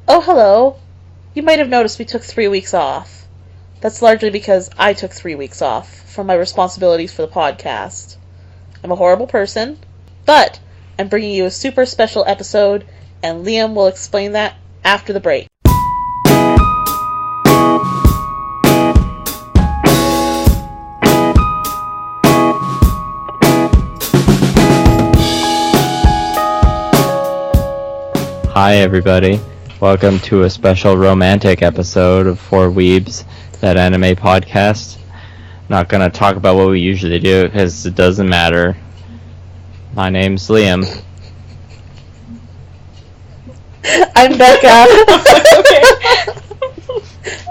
Oh, hello. You might have noticed we took 3 weeks off. That's largely because I took 3 weeks off from my responsibilities for the podcast. I'm a horrible person, but I'm bringing you a super special episode, and Liam will explain that after the break. Hi everybody, welcome to a special romantic episode of Four Weebs, that anime podcast. Not gonna talk about what we usually do, because it doesn't matter. My name's Liam. I'm Becca.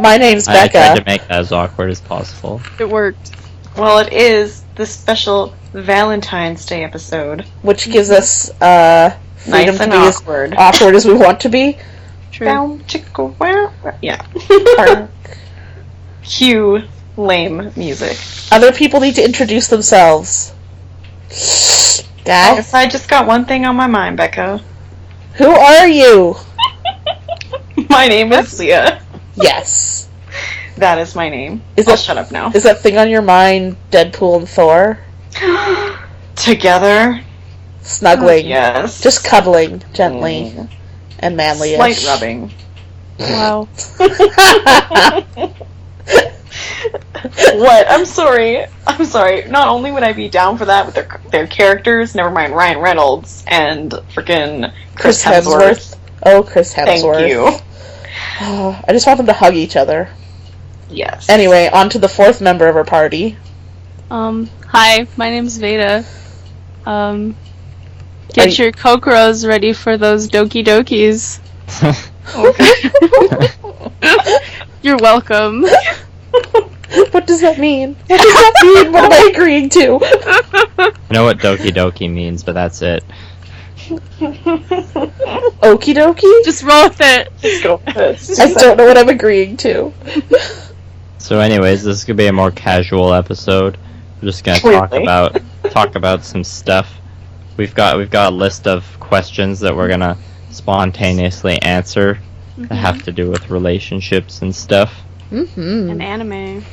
My name's Becca. I tried to make that as awkward as possible. It worked. Well, it is the special Valentine's Day episode. Which gives us, freedom Nice and to be awkward. as awkward as we want to be. True. Down, chicka, wow. Yeah. Cue lame music. Other people need to introduce themselves. Guys, I just got one thing on my mind, Becca. who are you? My name is Leah. Yes. That is my name. I'll shut up now. Is that thing on your mind Deadpool and Thor? Together? Snuggling. Yes. Just cuddling gently and manly-ish. Slight rubbing. Wow. What? I'm sorry. Not only would I be down for that with their characters, never mind Ryan Reynolds and freaking Chris Hemsworth. Oh, Chris Hemsworth. Thank you. Oh, I just want them to hug each other. Yes. Anyway, on to the fourth member of our party. Hi, my name's Veda. Get your Kokoros ready for those Doki Dokis. You're welcome. What does that mean? What does that mean? What am I agreeing to? I know what Doki Doki means, but that's it. Okie dokie? Just roll with it. Just go with it. I don't know what I'm agreeing to. So anyways, this is gonna be a more casual episode. We're just gonna talk about some stuff. We've got a list of questions that we're gonna spontaneously answer that have to do with relationships and stuff. Mm-hmm. An anime.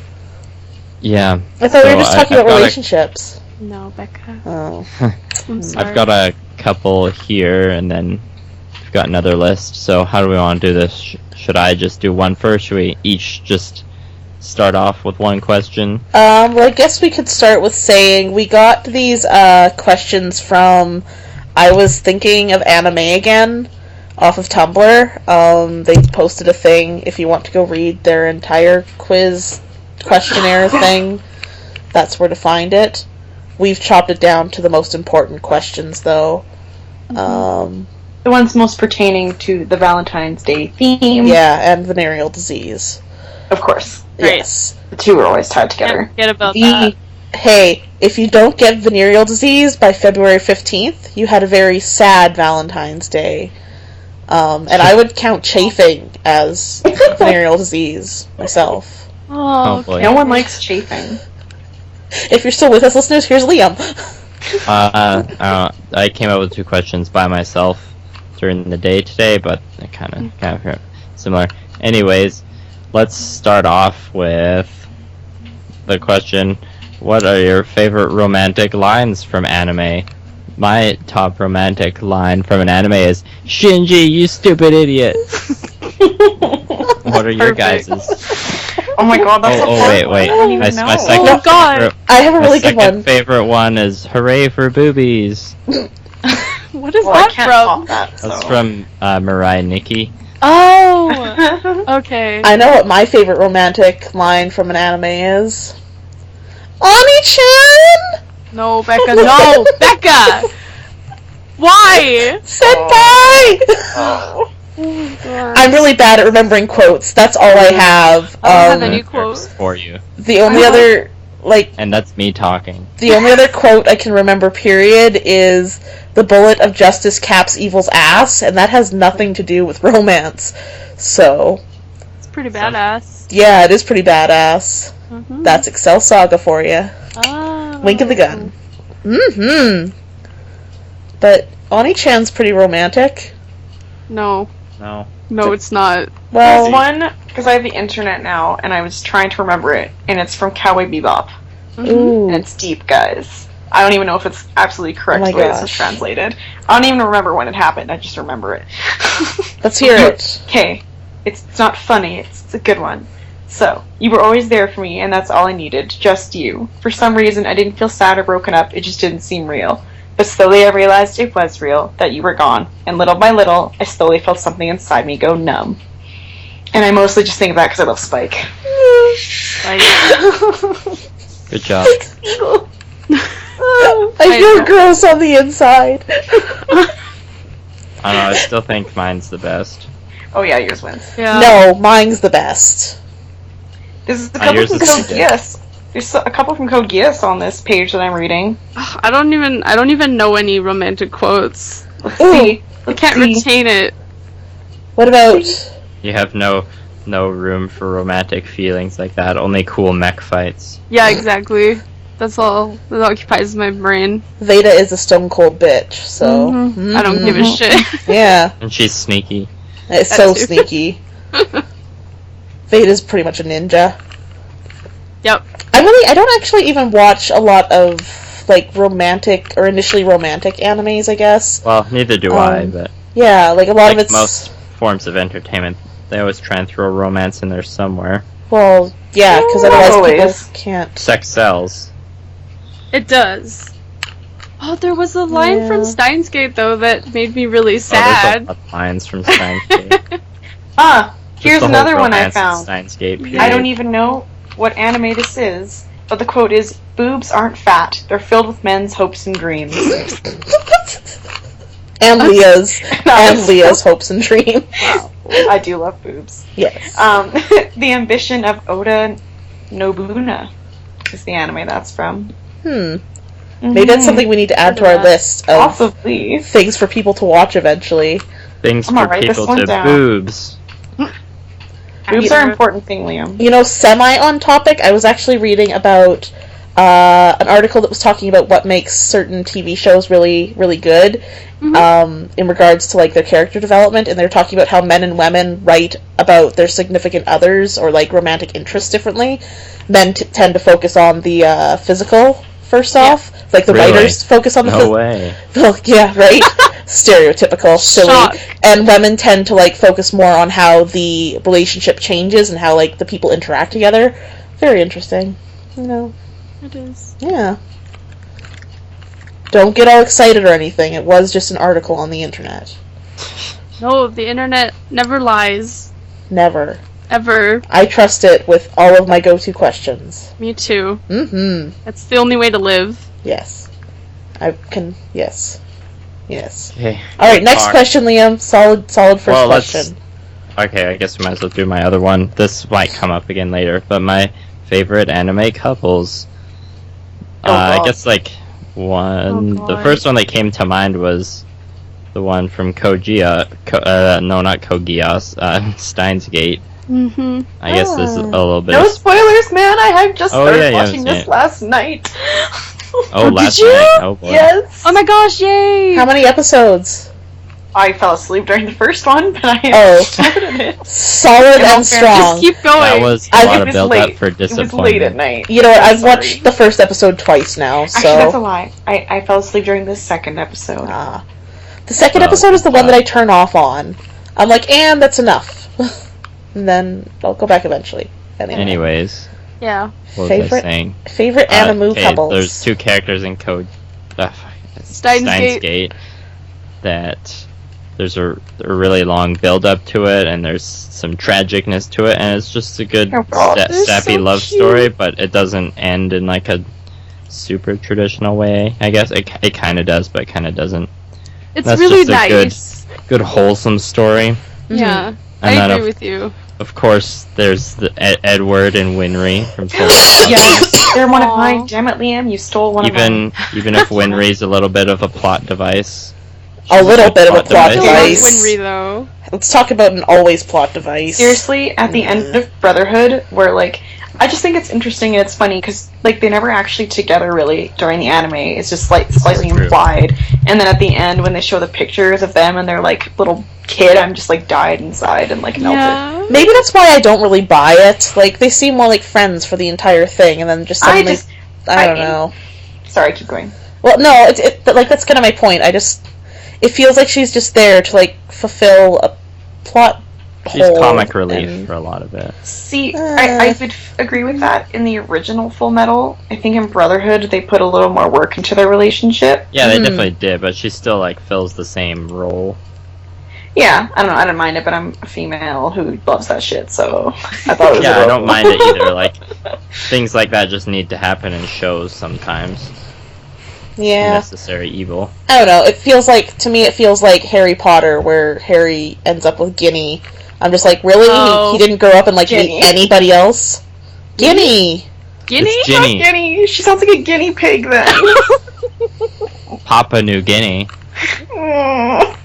Yeah. I thought we were just talking about relationships. No, Becca. Oh. I'm sorry. I've got a couple here, and then we've got another list. So how do we want to do this? Should I just do one first? Should we each just start off with one question? Well, I guess we could start with saying we got these questions from I Was Thinking of Anime Again off of Tumblr. They posted a thing if you want to go read their entire quiz questionnaire thing. That's where to find it. We've chopped it down to the most important questions, though. The ones most pertaining to the Valentine's Day theme. Yeah, and venereal disease. Of course. Right. Yes. The two are always tied together. Forget about that. Hey, if you don't get venereal disease by February 15th, you had a very sad Valentine's Day. And I would count chafing as venereal disease myself. Oh, boy. okay. No one likes chafing. If you're still with us, listeners, here's Liam. I came up with two questions by myself during the day today, but they're kind of similar. Anyways, let's start off with the question: what are your favorite romantic lines from anime? My top romantic line from an anime is "Shinji, you stupid idiot." What are your guys's? Oh my god, that's wait. I don't even My know. second Oh god. favorite, I have a my really good second one. favorite one is "Hooray for boobies." What is Well, I that can't from? top that, so. That's from Mirai Nikki. Oh! Okay. I know what my favorite romantic line from an anime is. Ani-chan! No, Becca, no! Becca! Why? Senpai! Oh. I'm really bad at remembering quotes. That's all I have. I don't have any quotes. For you. The only other, And that's me talking. the only other quote I can remember, period, is "The bullet of justice caps evil's ass," and that has nothing to do with romance. So, It's pretty badass. yeah, it is pretty badass. Mm-hmm. That's Excel Saga for you. Oh. Wink of the gun. Mm-hmm. But Ani-chan's pretty romantic. No. No. No, it's not. Well, There's one, because I have the internet now, and I was trying to remember it, and it's from Cowboy Bebop. ooh. And it's deep, guys. I don't even know if it's absolutely correct Oh my the way this is gosh. translated. I don't even remember when it happened, I just remember it. Let's hear it. Okay, it's not funny, it's a good one. So, you were always there for me, and that's all I needed, just you. For some reason, I didn't feel sad or broken up, it just didn't seem real. But slowly I realized it was real, that you were gone. And little by little, I slowly felt something inside me go numb. And I mostly just think of that because I love Spike. Good job. I feel gross on the inside. I don't know, I still think mine's the best. Oh yeah, yours wins. Yeah. No, mine's the best. There's a couple yours from is Code stupid. Geass. There's a couple from Code Geass on this page that I'm reading. I don't even know any romantic quotes. Let's Ooh. see. I can't retain it. What about... You have no room for romantic feelings like that. Only cool mech fights. Yeah, exactly. That's all that occupies my brain. Veda is a stone cold bitch, so... I don't give a shit. Yeah, And she's sneaky. it's That so too. sneaky. Veda's pretty much a ninja. Yep. I don't actually even watch a lot of, like, romantic, or initially romantic animes, I guess. Well, neither do I, but Yeah, like, a lot like of it's... most forms of entertainment, they always try and throw romance in there somewhere. Well, yeah, because Not otherwise always. people can't... Sex sells. It does. Oh, there was a line Yeah. from Steins Gate though that made me really Oh, there's a sad. lot of lines from Steins Gate. Here's another one I found. Steins Gate, period. I don't even know what anime this is, but the quote is, "Boobs aren't fat, they're filled with men's hopes and dreams." And Leah's Nice. hopes and dreams. I do love boobs. Yes. The Ambition of Oda Nobuna is the anime that's from. Maybe that's something we need to add to our list of Possibly. things for people to watch eventually. Things I'm gonna for write this people one to down. boobs. Boobs are an important thing, Liam. You know, semi on topic, I was actually reading about an article that was talking about what makes certain TV shows really, really good in regards to, like, their character development, and they're talking about how men and women write about their significant others or, like, romantic interests differently. Men tend to focus on the physical first off. Like, the Really? writers focus on the No way. Well, yeah, right? Stereotypical, silly. Shock. And women tend to, like, focus more on how the relationship changes and how, like, the people interact together. Very interesting. You know, It is. yeah. Don't get all excited or anything. It was just an article on the internet. No, the internet never lies. Never. Ever. I trust it with all of my go-to questions. Me too. Mm-hmm. That's the only way to live. Yes. I can, yes. Yes. Okay. Alright, next Talk. question, Liam. Solid first Well, let's- question. Okay, I guess we might as well do my other one. This might come up again later, but my favorite anime couples. I God. guess like one. Oh, The God. first one that came to mind was the one from Kogia. No, not Kogias. Steins Gate. Mm-hmm. I guess this is a little bit. No spoilers, man. I had just Oh, started yeah, you watching haven't seen this it. last night. Oh, last you? night. Oh boy. Yes. Oh my gosh, yay! How many episodes? I fell asleep during the first one, but I Oh. started it. Solid In all and fairness, strong. Just keep going. That was a I- lot It of was build late. up for It was disappointment. late at night. You know what? I've Sorry. watched the first episode twice now, so... Actually, that's a lie. I fell asleep during the second episode. Ah. The second Oh, episode is the one God. that I turn off on. I'm like, and that's enough. And then I'll go back eventually. Anyways, Yeah. what was I Favorite saying? Favorite anime Okay, couples. There's two characters in Code Steins Gate. Gate that there's a really long build up to it, and there's some tragicness to it, and it's just a good Oh, God. They're sappy so love cute. story, but it doesn't end in like a super traditional way. I guess it kind of does, but it kind of doesn't. It's That's really just a good- nice. Good wholesome story. Yeah. And I then agree with you. Of course, there's the Edward and Winry from Soul Yes, they're one of Aw. mine. Damn it, Liam, you stole one of mine. even if Winry's a little bit of a plot device. A little bit of a plot I love device. Winry though. Let's talk about an always plot device. Seriously, at the end of Brotherhood, where like I just think it's interesting and it's funny because like they never actually together really during the anime. It's just like slightly True. implied, and then at the end when they show the pictures of them and their like little kid, I'm just like died inside and like melted. Yeah. Maybe that's why I don't really buy it. Like, they seem more like friends for the entire thing, and then just suddenly... I don't know. Sorry, keep going. Well, no, like, that's kind of my point. It feels like she's just there to, like, fulfill a plot She's hole. comic relief and- for a lot of it. See, I would agree with that in the original Full Metal. I think in Brotherhood they put a little more work into their relationship. Yeah, they definitely did, but she still like fills the same role. Yeah, I don't know, I don't mind it, but I'm a female who loves that shit, so I thought it was Yeah, I adorable. don't mind it either. Like things like that just need to happen in shows sometimes. Yeah. Necessary evil. I don't know. To me, it feels like Harry Potter, where Harry ends up with Ginny. I'm just like, really? Oh. He didn't grow up and, like, Ginny. meet anybody else? Ginny! Guinea? It's Not Ginny. guinea. She sounds like a guinea pig then. Papua New Guinea. Oh,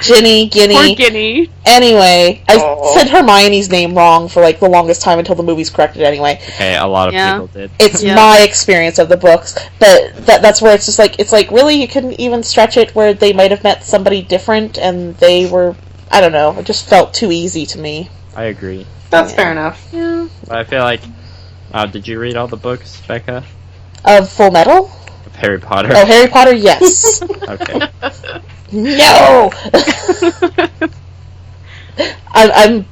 Ginny, poor Ginny. Guinea. Anyway, I Oh. said Hermione's name wrong for, like, the longest time until the movie's corrected anyway. Okay, a lot of Yeah. people did. It's Yeah. my experience of the books, but that's where it's just like, really, you couldn't even stretch it where they might have met somebody different and they were, I don't know, it just felt too easy to me. I agree. That's Yeah. fair enough. Yeah. But I feel like did you read all the books, Becca? Of Full Metal? Of Harry Potter? Oh, Harry Potter, yes. Okay. No! I'm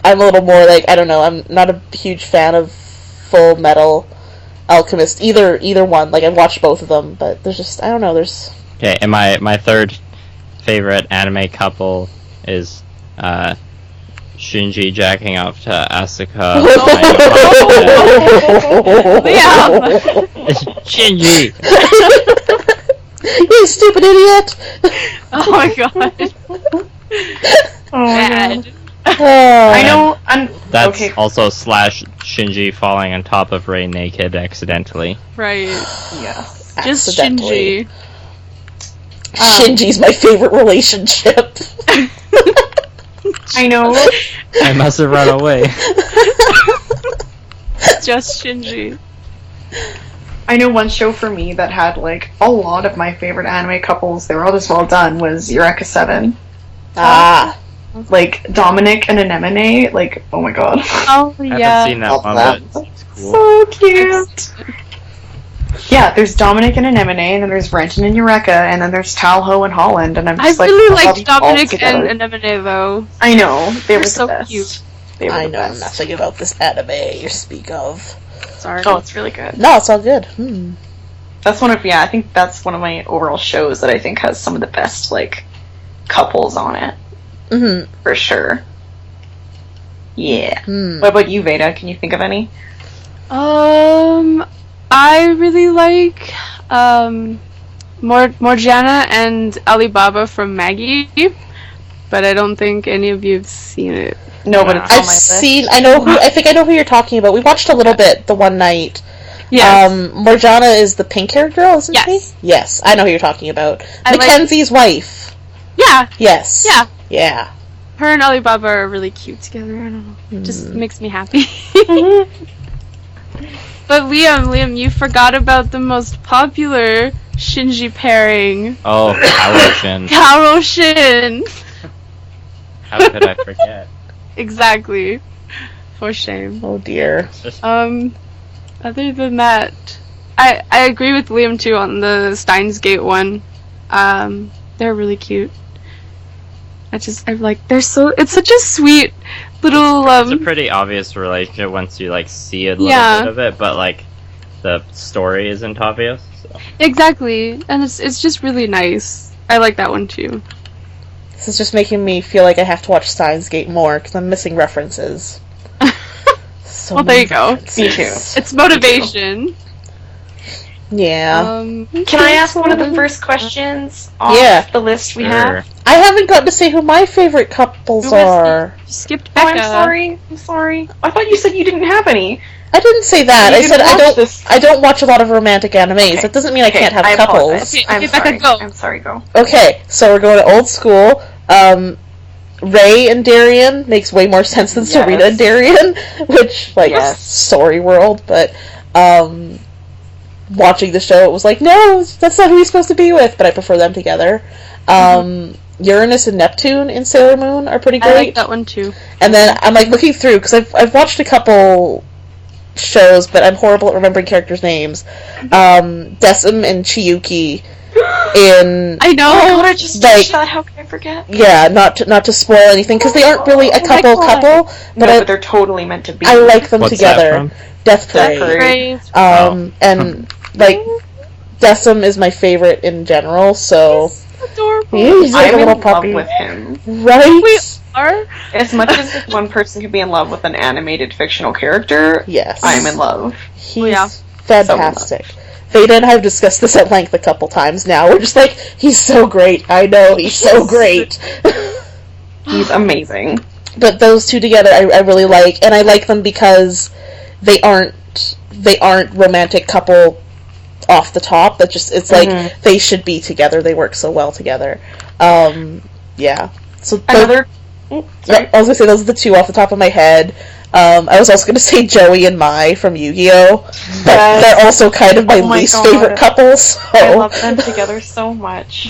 a little more like, I don't know, I'm not a huge fan of Full Metal Alchemist, either one. Like, I've watched both of them, but there's just, I don't know, there's... Okay, and my third favorite anime couple is Shinji jacking off to Asuka. Shinji! You stupid idiot! Oh my god. Oh my Bad. god. Oh. I know. That's okay. also slash Shinji falling on top of Rei naked accidentally. Right. Yeah. Just Accidentally. Shinji. Shinji's my favorite relationship. I know. I must have run away. Just Shinji. I know one show for me that had like a lot of my favorite anime couples. They were all just well done. Was Eureka 7. Ah. Like Dominic and Anemone. Like, oh my god. Oh I yeah. haven't seen that one, but it seems cool. So cute. Yeah, there's Dominic and Anemone, and then there's Renton and Eureka, and then there's Talho and Holland, and I'm I just like, really love liked you all Dominic together. and Anemone though. I know they They're were so the best. cute. They were I the know best. nothing about this anime you speak of. Sorry. Oh, it's really good. No, it's all good. That's I think that's one of my overall shows that I think has some of the best like couples on it Mm-hmm. for sure. Yeah. Hmm. What about you, Veda? Can you think of any? I really like Morgiana and Alibaba from Maggie, but I don't think any of you have seen it. No, but it's on I've my list. seen. I think I know who you're talking about. We watched a little bit the one night. Yes. Morgiana is the pink-haired girl, isn't Yes. she? Yes, I know who you're talking about. I like- Mackenzie's wife. Yeah. Yes. Yeah. Yeah. Her and Alibaba are really cute together. I don't know. It just makes me happy. But Liam, you forgot about the most popular Shinji pairing. Oh, Halogen. Karo Shin. How could I forget? Exactly. For shame. Oh dear. Other than that, I agree with Liam too on the Steins Gate one. They're really cute. It's such a sweet little It's a pretty obvious relationship once you like see a little Yeah. bit of it, but like the story isn't obvious. So. exactly, and it's just really nice. I like that one too. This is just making me feel like I have to watch Steins Gate more because I'm missing references. So Well, there many you go. references. Me too. It's motivation. Yeah. Can I ask one of the first questions off Yeah. the list we Sure. have? I haven't gotten to say who my favorite couples Who was are. You skipped Oh, Becca. I'm sorry. I thought you said you didn't have any. I didn't say that. You I said didn't I watch don't. this. I don't watch a lot of romantic animes. Okay. That doesn't mean I can't have I couples. apologize. Okay, I'm Becca, sorry. go. I'm sorry, go. Okay, so we're going to old school. Ray and Darien makes way more sense than Serena and Darien, which, like, sorry world, but, watching the show, it was like, no, that's not who he's supposed to be with, but I prefer them together. Uranus and Neptune in Sailor Moon are pretty great. I like that one too. And then I'm like looking through, because I've watched a couple shows, but I'm horrible at remembering characters' names. Decim and Chiyuki in... I know! Oh my god, I just watched that, how can I forget? Yeah, not to spoil anything, because they aren't really a couple, but but they're totally meant to be. I like them What's together. That from? Death Parade. And, like, Decim is my favorite in general, so... Adorable. He's like I'm a little in puppy. love with him. Right? We are? As much as one person could be in love with an animated fictional character, Yes. I'm in love. He's fantastic. Veda and I have discussed this at length a couple times now. We're just like, he's so great. I know, he's so great. He's amazing. But those two together I really like, and I like them because they aren't romantic couple off the top. That just, it's like they should be together. They work so well together. Yeah. So Another... I was gonna say those are the two off the top of my head. I was also gonna say Joey and Mai from Yu-Gi-Oh! But they're also kind of my least favorite couples. So. I love them together so much.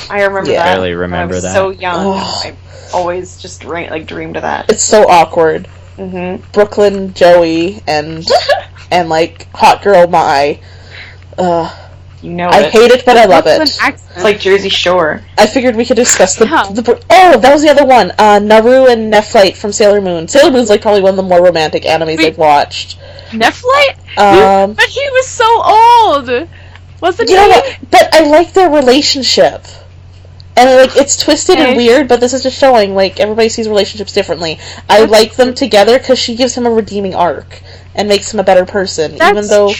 I remember that. I barely remember I was that. so young. I always just dreamed of that. It's so awkward. Brooklyn Joey and like hot girl Mai. You know I hate it, but I love it. It's like Jersey Shore. I figured we could discuss the oh, that was the other one. Naru and Nephlite from Sailor Moon. Sailor Moon's like probably one of the more romantic animes I've watched. Nephlite? But he was so old! Wasn't he? What? But I like their relationship. And like it's twisted and weird, but this is just showing like everybody sees relationships differently. I like them together because she gives him a redeeming arc and makes him a better person, even though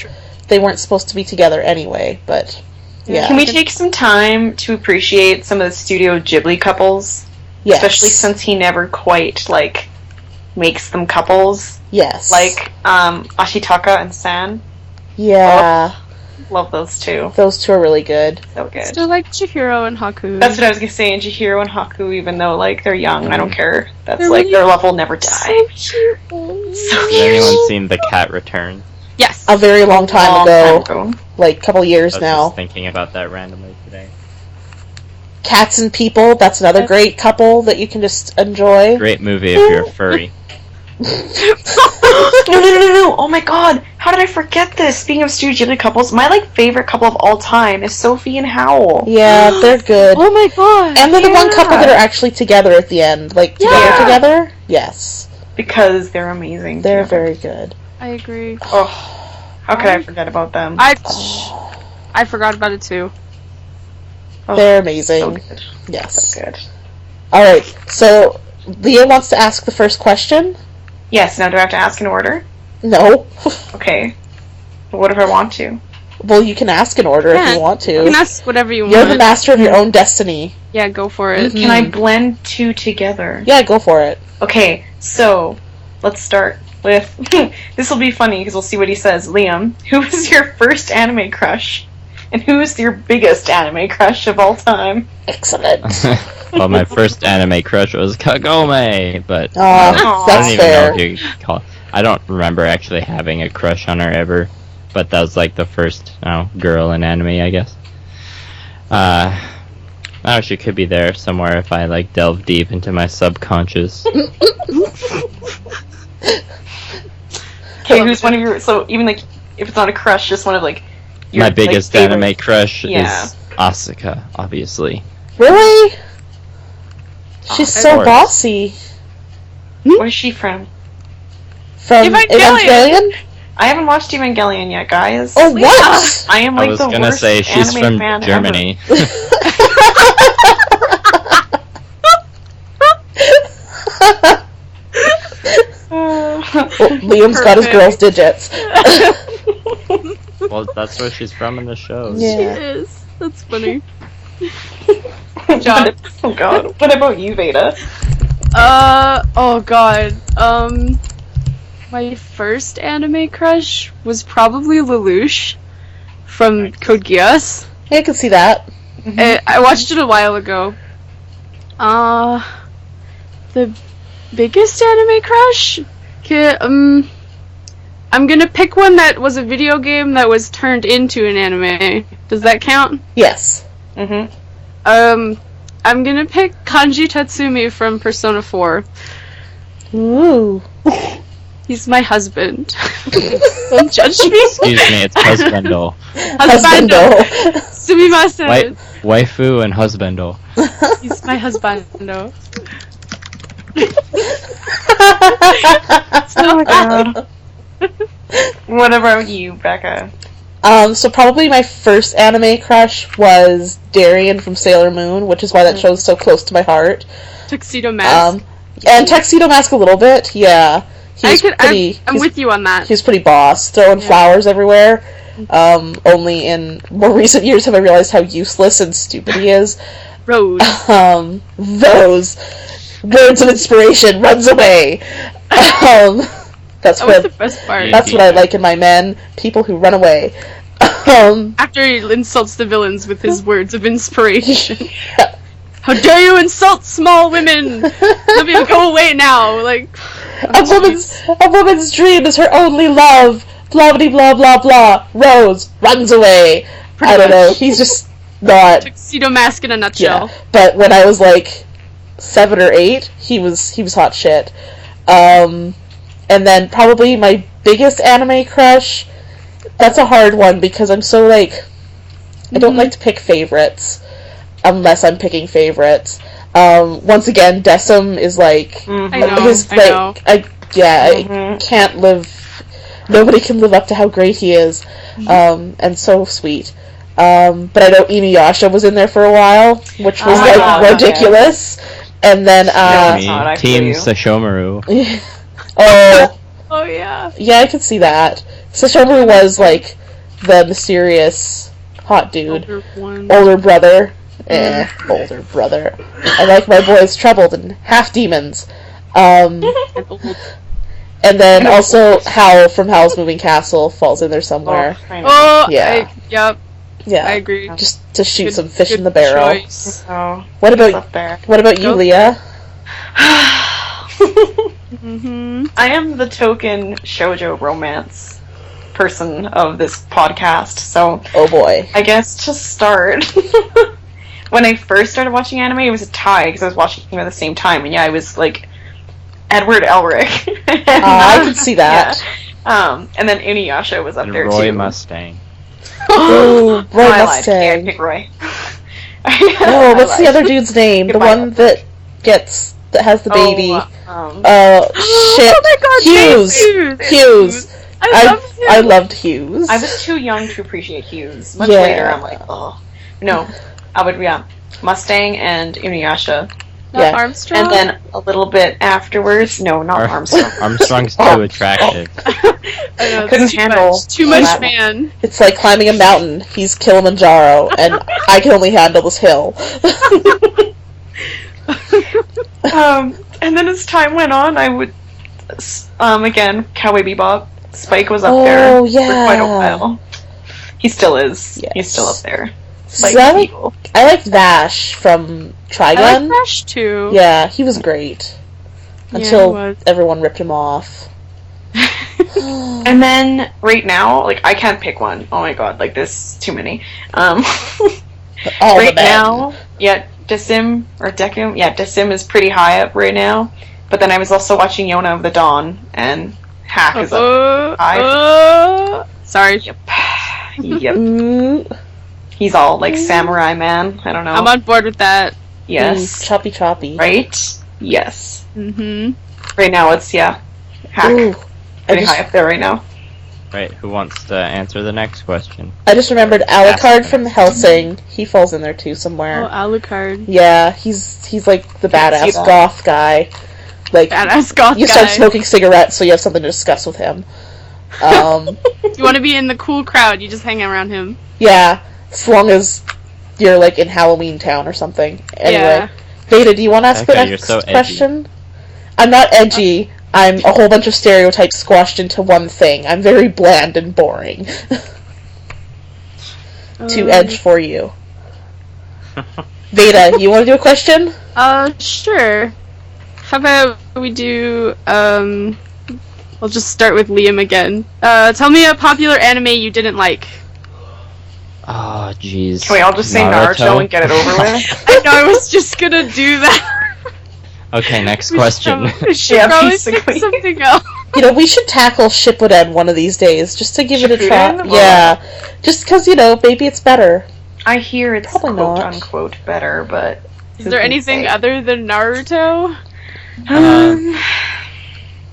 they weren't supposed to be together anyway. But yeah, can we take some time to appreciate some of the Studio Ghibli couples? Yes. Especially since he never quite like makes them couples. Yes. Like Ashitaka and San. Yeah. Love those two. Those two are really good. So good. Still like Chihiro and Haku. That's what I was gonna say. And Chihiro and Haku, even though like they're young, I don't care. That's They're like really their love will never die. So cute. So Has anyone seen The Cat Return? Yes. A very long time ago. Like a couple years I was now. just thinking about that randomly today. Cats and People, that's another great couple that you can just enjoy. Great movie if you're a furry. No. Oh my god. How did I forget this? Speaking of Studio Ghibli couples, my like favorite couple of all time is Sophie and Howl. Yeah, they're good. Oh my god. And they're the one couple that are actually together at the end. Like, together? Yes. Because they're amazing. They're very good. I agree. Oh, how could I forget about them? I forgot about it too. They're amazing. So good. Yes. So good. Alright, so Leah wants to ask the first question? Yes, now do I have to ask in order? No. Okay. But what if I want to? Well, you can ask in order if you want to. You can ask whatever you want. You're the master of your own destiny. Yeah, go for it. Can I blend two together? Yeah, go for it. Okay, so let's start with this will be funny because we'll see what he says. Liam, who was your first anime crush? And who is your biggest anime crush of all time? Excellent. Well, my first anime crush was Kagome, but That's I don't even fair. know if you call. I don't remember actually having a crush on her ever, but that was like the first girl in anime, I guess. Oh, she could be there somewhere if I like delve deep into my subconscious. Okay, who's one of your? So even like if it's not a crush, just one of like your My biggest like, favorite- anime crush Yeah. is Asuka, obviously. Really? She's Of so course. bossy. Where's she from? From Evangelion? I haven't watched Evangelion yet, guys. Oh, what? I am I like was the gonna worst say she's anime from fan Germany. Well, Liam's got his girl's digits. Well, that's where she's from in the show. Yeah. She is. That's funny. John. Oh god. What about you, Veda? Oh god. My first anime crush was probably Lelouch from Code Geass. Yeah, I can see that. I watched it a while ago. The biggest anime crush? Okay, I'm gonna pick one that was a video game that was turned into an anime. Does that count? Yes. Mm-hmm. I'm gonna pick Kanji Tatsumi from Persona 4. Ooh. He's my husband. Don't judge me. Excuse me, it's husbando. Husbando. Sumimasen. Waifu and husbando. He's my husbando. Oh my god. What about you, Becca? So probably my first anime crush was Darien from Sailor Moon, which is why that show's so close to my heart. Tuxedo Mask. And Tuxedo Mask a little bit, yeah. I'm with you on that. He was pretty boss, throwing flowers everywhere. Only in more recent years have I realized how useless and stupid he is. Rose. Those words of inspiration, runs away. That's That was the best part. That's what I like in my men, people who run away. After he insults the villains with his words of inspiration. How dare you insult small women! Olivia, go away now! Like, a woman's dream is her only love. Blah blah blah blah blah. Rose runs away. Pretty I don't know. much. He's just not. Tuxedo Mask in a nutshell. Yeah. But when I was like 7 or 8, he was hot shit. And then probably my biggest anime crush. That's a hard one because I'm so like I don't like to pick favorites unless I'm picking favorites. Once again, Decim is like I know. his like I can't live. Nobody can live up to how great he is, and so sweet. But I know Inuyasha was in there for a while, which was ridiculous. And then Team Sashomaru. Oh yeah. Yeah, I could see that. Sashomaru was like the mysterious hot dude, older brother. Older brother. I like my boys troubled and half demons. And then also Howl from Howl's Moving Castle falls in there somewhere. Yep. Yeah, I agree. Just to shoot some fish in the barrel. Choice. What about you, Leah? I am the token shoujo romance person of this podcast, so oh boy. I guess to start, when I first started watching anime, it was a tie because I was watching them at the same time, and I was like Edward Elric. I can see that. Yeah. And then Inuyasha was up And there Roy too. Mustang. Ooh, Roy I lied. Mustang. Yeah, I pick Roy. Oh, what's the other dude's name? Goodbye. The one that has the baby. shit. Oh my god, Hughes. I love loved Hughes. I was too young to appreciate Hughes. Much Yeah. later, I'm like, oh. No, I would, Mustang and Inuyasha. Not Armstrong. And then a little bit afterwards, no, not Armstrong. Armstrong's too attractive. I know, Couldn't too handle much. Too much that. man. It's like climbing a mountain. He's Kilimanjaro, and I can only handle this hill. And then as time went on, I would, again, Cowboy Bebop. Spike was up Oh, there yeah. for quite a while. He still is. Yes. He's still up there. So Spike's I like evil. Vash from I like Trigun. Crash too. Yeah, he was great. Yeah, Until he was. everyone ripped him off. And then right now, like I can't pick one. Oh my god, like there's too many. All Right the men. now, Decim or Decim, Decim is pretty high up right now. But then I was also watching Yona of the Dawn, and Hack is up high. Sorry. Yep. Mm, He's all like samurai man. I don't know. I'm on board with that. Yes. choppy choppy. Right? Yes. Mm-hmm. Right now it's Hack. Ooh, Pretty high up there right now. Right, who wants to answer the next question? I just remembered Alucard from Hellsing. He falls in there too somewhere. Oh, Alucard. Yeah, he's like the Can't see badass that. goth guy. Like Badass goth you guy. start smoking cigarettes, so you have something to discuss with him. You want to be in the cool crowd, you just hang around him. Yeah, as long as you're like in Halloween Town or something. Anyway, Yeah. Veda, do you want to ask the Okay, you're next so edgy. question? I'm not edgy. I'm a whole bunch of stereotypes squashed into one thing. I'm very bland and boring. To edge for you. Veda, you want to do a question? Sure. How about we do, we'll just start with Liam again. Tell me a popular anime you didn't like. Oh, jeez. Can we all just say Naruto and get it over with? I know, I was just gonna do that. Okay, next question. We should Yeah, probably basically. pick something else. You know, we should tackle Shippuden one of these days, just to give it a try. Shippuden? Yeah. Just because, maybe it's better. I hear it's Probably quote not. unquote better, but Is there anything other than Naruto?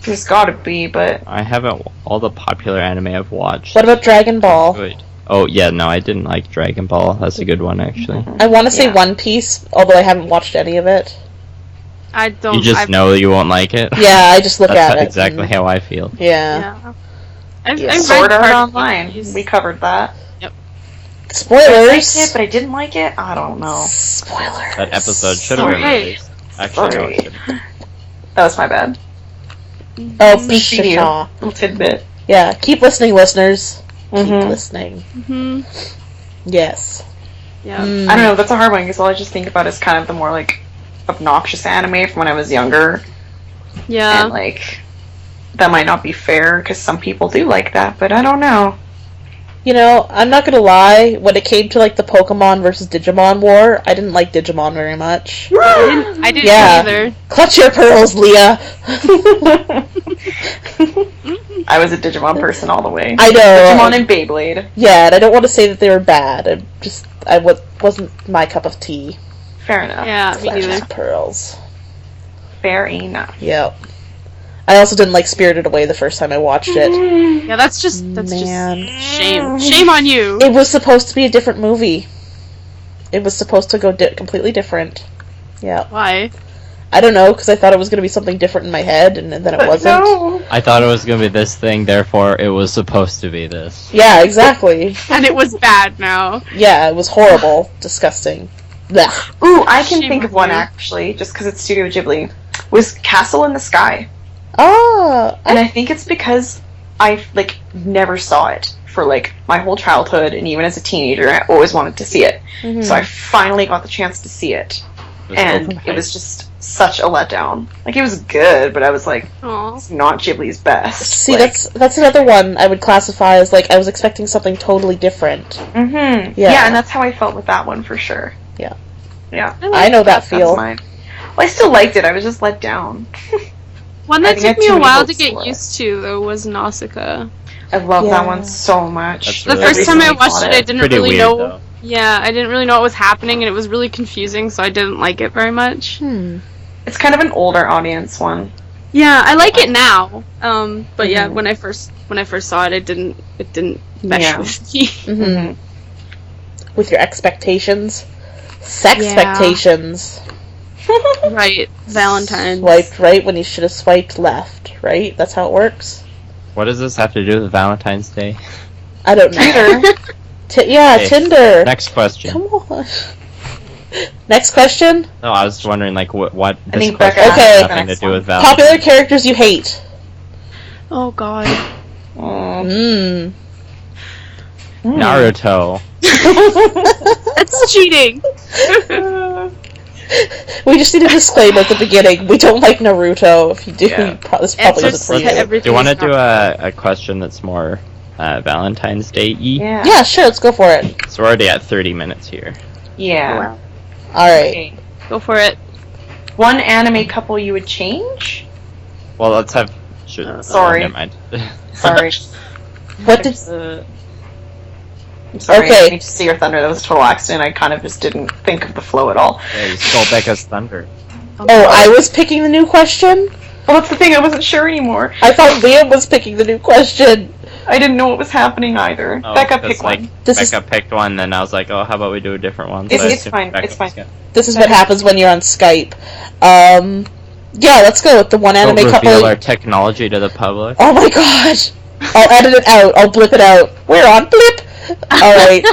There's gotta be, but I haven't all the popular anime I've watched. What about Dragon Ball? Good. Oh yeah, no, I didn't like Dragon Ball. That's a good one actually. I want to say Yeah. One Piece, although I haven't watched any of it. I don't. You just know you won't like it. Yeah, I just look That's at it. exactly and- how I feel. Yeah. Yeah. I've Sword read Art part of Online. these. We covered that. I Spoilers. liked it, but I didn't like it. I don't know. Spoilers. That episode should have been Sorry. released. Actually, no, Sorry. it shouldn't. That was my bad. Oh, Preview. pshaw. Little tidbit. Yeah, keep listening, listeners. Keep Mhm. listening. Hmm. Yes. Yeah. Mm. I don't know. That's a hard one because all I just think about is kind of the more like obnoxious anime from when I was younger, Yeah. and like that might not be fair because some people do like that, but I don't know. I'm not gonna lie, when it came to like the Pokemon versus Digimon war, I didn't like Digimon very much. I didn't Yeah. either. Clutch your pearls, Leah! I was a Digimon person all the way. I know. Digimon and Beyblade. Yeah, and I don't want to say that they were bad. Wasn't my cup of tea. Fair enough. Yeah, me Clutch your neither. pearls. Fair enough. Yep. I also didn't like Spirited Away the first time I watched it. Yeah, that's just Man. shame. Shame on you. It was supposed to be a different movie. It was supposed to go completely different. Yeah. Why? I don't know, because I thought it was going to be something different in my head, and then it wasn't. No. I thought it was gonna be this thing, therefore it was supposed to be this. Yeah, exactly. And it was bad now. Yeah, it was horrible. Disgusting. Blech. Ooh, I can Shame think on of one you. actually, just because it's Studio Ghibli. Was Castle in the Sky. Ah, And I think it's because I never saw it for my whole childhood, and even as a teenager, I always wanted to see it. mhm. So I finally got the chance to see it, and it was just such a letdown. It was good, but I was like, Aw. it's not Ghibli's best. See, that's another one I would classify as I was expecting something totally different. Mm-hmm. Yeah. Yeah, and that's how I felt with that one for sure. Yeah. Yeah. I know that That's feel. mine. Well, I still liked it. I was just let down. One I that think I took had me too a many while hopes to get for it. used to, though, was Nausicaa. I love Yeah. that one so much. That's The really first time I recently watched bought it, I didn't Pretty really weird, know. though. Yeah, I didn't really know what was happening, and it was really confusing, so I didn't like it very much. Hmm. It's kind of an older audience one. Yeah, I like it now. But yeah, Mhm. when I first saw it, it didn't mesh Yeah. with me. hmm With your expectations. Sexpectations. Right, Valentine. Swiped right when you should have swiped left, right? That's how it works? What does this have to do with Valentine's Day? I don't know. Tinder. Yeah, Hey, Tinder. Next question. Come on. Next question. No, I was wondering what I this think question Becca has Okay. nothing to next do one. with Valentine's. Popular characters you hate. Oh God. Mm. Naruto. That's cheating. We just need a disclaimer at the beginning. We don't like Naruto. If you do, Yeah. this probably Answers isn't for to you. everything. Do you want to is do not- a question that's more Valentine's Day-y? Yeah. Yeah, sure. Let's go for it. So we're already at 30 minutes here. Yeah. All right. Okay. Go for it. One anime couple you would change? Well, let's have... Should, Sorry. Never mind. Sorry. What did? I'm sorry. Okay. I need to see your thunder. That was a total accident. I kind of just didn't think of the flow at all. Yeah, you stole Becca's thunder. Oh, I was picking the new question. Well, that's the thing. I wasn't sure anymore. I thought Liam was picking the new question. I didn't know what was happening either. Oh, Becca, 'cause, pick one. This is Becca picked one, then I was like, oh, how about we do a different one? It's- I it's assumed fine, Becca it's was fine. this is what happens when you're on Skype. Yeah, let's go with the one Don't anime reveal couple. our technology to the public. Oh my gosh! I'll edit it out. I'll blip it out. We're on blip. All right.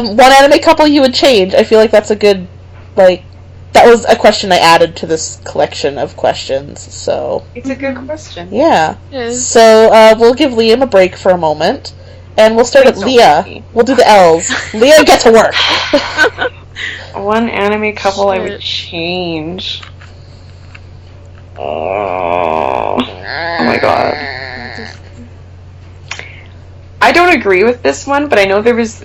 One anime couple you would change. I feel like that's a good, that was a question I added to this collection of questions. So It's a good question. yeah. It is. So we'll give Liam a break for a moment, and we'll start Please at don't Leah. break me. We'll do the L's. Leah, get to work. One anime couple I would Shit. change. Oh my god. I don't agree with this one, but I know there was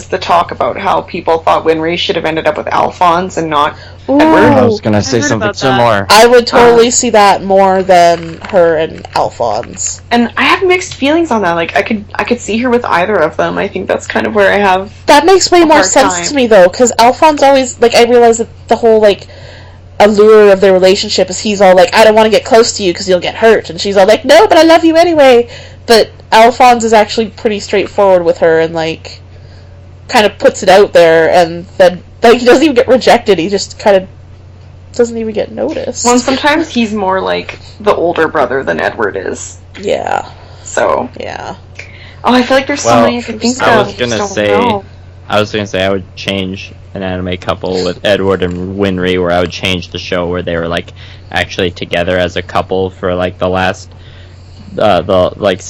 the talk about how people thought Winry should have ended up with Alphonse and not Ooh. Edward. I was gonna say heard something about that. similar. I would totally see that more than her and Alphonse. And I have mixed feelings on that. Like I could see her with either of them. I think that's kind of where I have. That makes way A more hard sense time. to me though, because Alphonse always like I realize that the whole like allure of their relationship is he's all like I don't want to get close to you because you'll get hurt, and she's all like no, but I love you anyway. But Alphonse is actually pretty straightforward with her and like kind of puts it out there, and then like he doesn't even get rejected. He just kind of doesn't even get noticed. Well, sometimes he's more like the older brother than Edward is. Yeah, So, yeah. oh, I feel like there's so Well, many I could think I of. was gonna I just say- don't know. I was gonna say I would change an anime couple with Edward and Winry, where I would change the show where they were like actually together as a couple for like the last, the like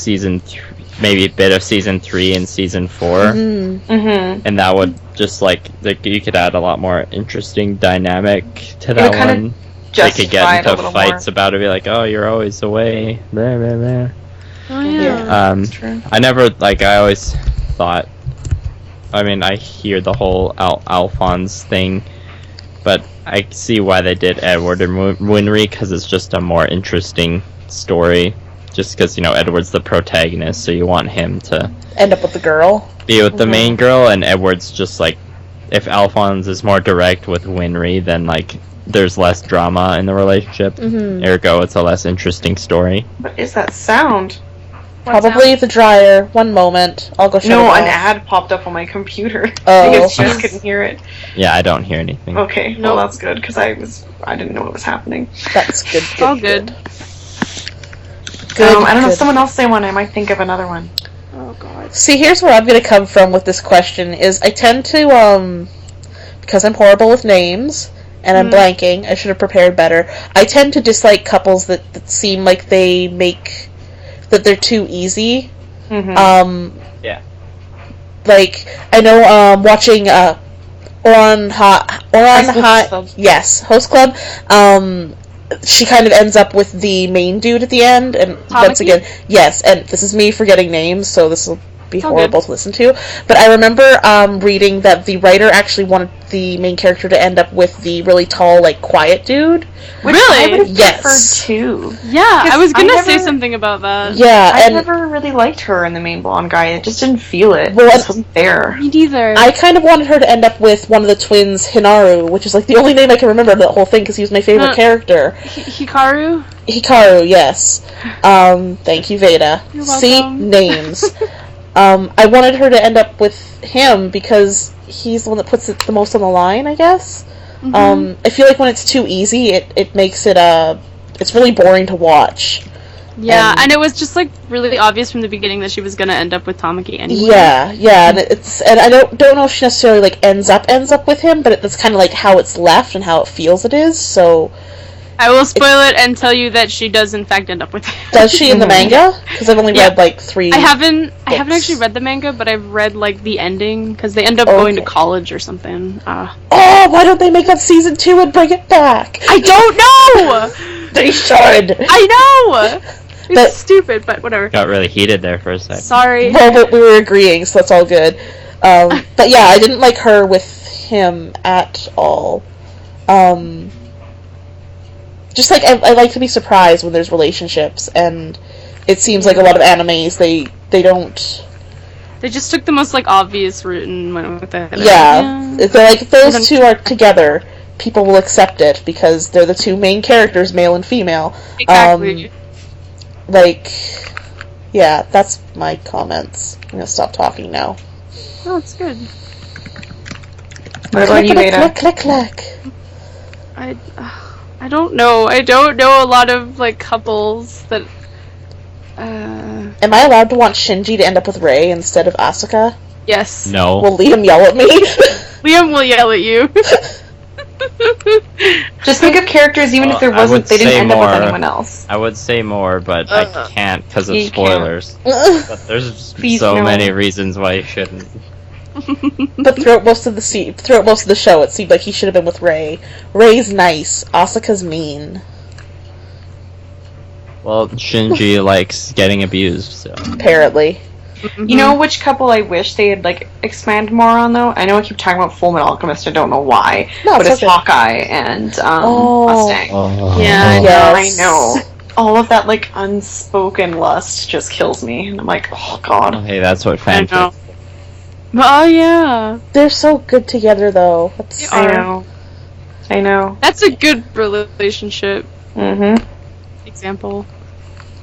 maybe a bit of season 3 and season 4, Mm-hmm. and that would just like you could add a lot more interesting dynamic to It that would kinda one. They Justify could get it a into little fights more. about it, be like, oh, you're always away, blah blah blah. Oh Yeah. yeah. True. I never, like, I always thought, I mean, I hear the whole Alphonse thing, but I see why they did Edward and Winry, because it's just a more interesting story, just because, you know, Edward's the protagonist, so you want him to End up with the girl. be with the main girl, and Edward's just, like, if Alphonse is more direct with Winry, then, like, there's less drama in the relationship, ergo, it's a less interesting story. What is that sound? Probably the dryer. One moment. I'll go shut it No, off. an ad popped up on my computer. Oh. I guess you just couldn't hear it. Yeah, I don't hear anything. Okay, Nope. well that's good because I didn't know what was happening. That's good. It's all good. Good. I don't know. good. If someone else say one, I might think of another one. Oh god. See, here's where I'm gonna come from with this question. Is I tend to because I'm horrible with names and I'm blanking. I should have prepared better. I tend to dislike couples that seem like they make that they're too easy. Mm-hmm. Yeah. Like I know watching Oran High Club. yes, Host Club. She kind of ends up with the main dude at the end, and once Tamaki? again, yes, and this is me forgetting names, so this will be It's all horrible good. to listen to. But I remember reading that the writer actually wanted the main character to end up with the really tall, like, quiet dude. Which Really? I would have Yes. preferred too. Yeah, I was gonna I say never- something about that. Yeah, I and never really liked her and the main blonde guy. I just didn't feel it. Well, It just wasn't there. Me neither. I kind of wanted her to end up with one of the twins, Hinaru, which is like the only name I can remember of that whole thing because he was my favorite character. Hikaru? Hikaru, yes. Thank you, Veda. You're See, welcome. names. I wanted her to end up with him because he's the one that puts it the most on the line, I guess. I feel like when it's too easy, it makes it, it's really boring to watch. Yeah, and- and it was just like really obvious from the beginning that she was gonna end up with Tamaki anyway. Yeah, and I don't know if she necessarily like ends up with him, but that's kind of like how it's left and how it feels it is. So I will spoil it and tell you that she does in fact end up with him. does she in the manga? Because I've only Yeah. read like 3. I haven't books. actually read the manga, but I've read like the ending because they end up Okay. going to college or something. Oh, why don't they make that season 2 and bring it back? I don't know. They should. I know. It's That- stupid, but whatever. Got really heated there for a second. Sorry. Well, but we were agreeing, so that's all good. But yeah, I didn't like her with him at all. Just like I like to be surprised when there's relationships, and it seems like a lot of animes they don't. They just took the most like obvious route and went with it. Yeah, if they're like if those two are together, people will accept it because they're the two main characters, male and female. Exactly. Like, yeah, that's my comments. I'm gonna stop talking now. Oh, it's good. What about you, click, Veda? click, click, click. I don't know. I don't know a lot of like couples that. Am I allowed to want Shinji to end up with Rei instead of Asuka? Yes. No. Will Liam yell at me? Liam will yell at you. Just think of characters, even if there I wasn't, would they didn't say end up with more. anyone else. I would say more, but I can't because of You can't. spoilers. But there's Please so no. many reasons why you shouldn't. But throughout most of the show, it seemed like he should have been with Rei. Rei's nice. Asuka's mean. Well, Shinji likes getting abused, so. Apparently. You know which couple I wish they had like expand more on though? I know I keep talking about Full Metal Alchemist, I don't know why. No, but it's it's okay. Hawkeye and Oh. Mustang. Yeah, Yes. I know. All of that like unspoken lust just kills me. And I'm like, oh god. Hey, that's what I know. fanfic. Oh yeah, They're so good together, though. That's, I know. I know. that's a good relationship Mm-hmm. example.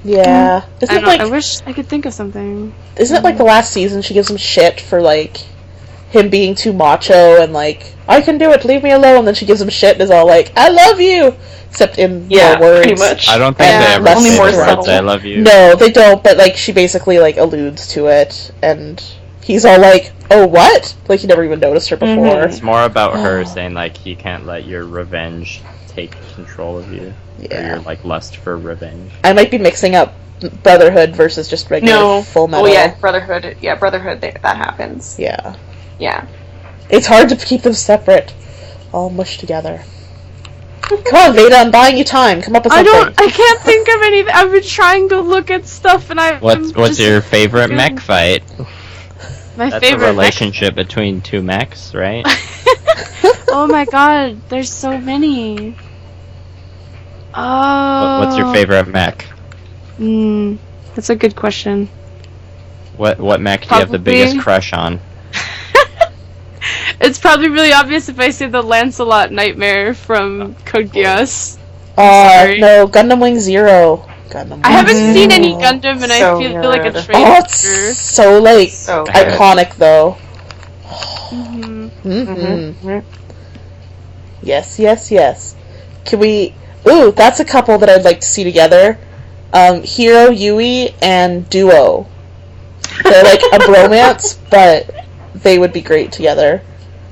yeah. Isn't I it know, like I wish I could think of something. Isn't it like the last season she gives him shit for like him being too macho and like I can do it, leave me alone. Then she gives him shit and is all like I love you, except in Yeah, more words. pretty much. I don't think Yeah, they ever that's say more the words subtle. "I love you." No, they don't. But like she basically like alludes to it, and he's all like, "Oh, what?" Like he never even noticed her before. It's more about her Oh. saying like you can't let your revenge take control of you, or Yeah. your like lust for revenge. I might be mixing up Brotherhood versus just regular No. Full Metal. Oh yeah, Brotherhood. Yeah, Brotherhood. That happens. Yeah. Yeah. It's hard to keep them separate, all mushed together. Come on, Veda, I'm buying you time. Come up with something. I can't think of anything. I've been trying to look at stuff and What's your favorite doing- mech fight? my That's favorite a relationship between two mechs, right? Oh my god, there's so many. Oh. What's your favorite mech? That's a good question. What mech do you have the Probably- biggest crush on? It's probably really obvious if I say the Lancelot nightmare from Code Geass. Sorry. No, Gundam Wing Zero. Gundam I haven't Wing seen any Zero. Gundam and So I feel like a good. traitor. Oh, it's so like So good. iconic though. Mhm. Mm-hmm. Yes, yes, yes. Can we? Ooh, that's a couple that I'd like to see together. Hiro, Yui, and Duo. They're like a bromance, but they would be great together.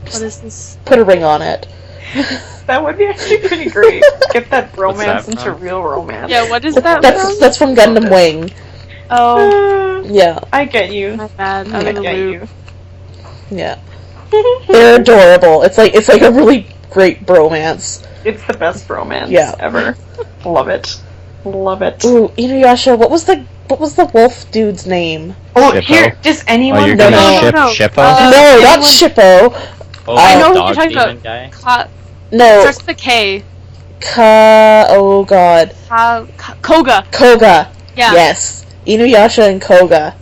What is this? Put a ring on it. That would be actually pretty great. Get that romance that into from? real romance. Yeah, what is that That's from? from Gundam Wing. Oh, Yeah, I get you. my bad. I Out of the get loop. you. yeah. They're adorable. It's like a really great bromance. It's the best romance Yeah. ever. Love it. Love it. Ooh, Inuyasha. What was the wolf dude's name? Oh, Shippo? here, does anyone Oh, you're No, gonna no, ship no. Shippo? No, not anyone- Shippo. Oh, I know the who you're dog talking demon about. guy? No, Starts with a K. Oh god, Koga. Koga. Yeah. Yes, Inuyasha and Koga.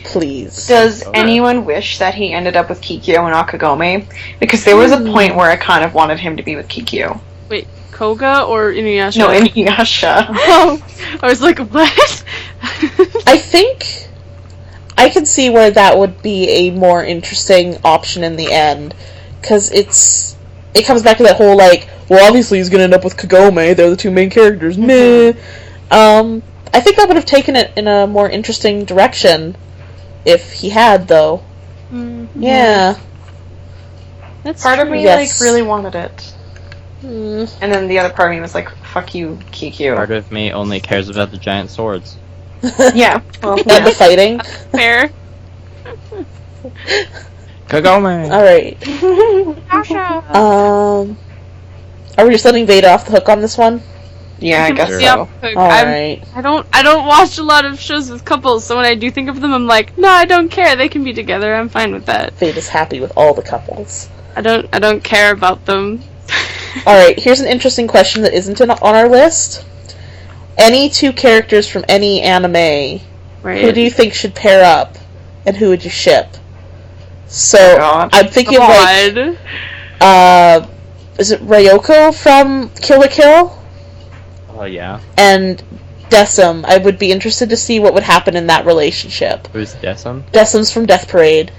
Please. Does Okay. anyone wish that he ended up with Kikyo and Akagome? Because there was a point where I kind of wanted him to be with Kikyo. Wait, Koga or Inuyasha? No, Inuyasha. Oh, I was like, what? I think I can see where that would be a more interesting option in the end, because it comes back to that whole like, well, obviously he's gonna end up with Kagome. They're the two main characters. Meh. I think that would have taken it in a more interesting direction if he had, though. Yeah. That's Part of true. me, Yes. like, really wanted it. Mm. And then the other part of me was like, fuck you, Kikyo. Part of me only cares about the giant swords. Yeah. Well, And the yeah. fighting. Fair. Kagome! All right. Asha. Are we just letting Veda off the hook on this one? Yeah, I guess Yeah, so. All I'm- right. I don't watch a lot of shows with couples, so when I do think of them, I'm like, no, I don't care. They can be together. I'm fine with that. Veda's happy with all the couples. I don't care about them. All right. Here's an interesting question that isn't on our list. Any two characters from any anime, Right. who do you think should pair up, and who would you ship? So God. I'm thinking of like, God. is it Ryoko from Kill la Kill? Oh, yeah. And Decim. I would be interested to see what would happen in that relationship. Who's Decim? Decim's from Death Parade.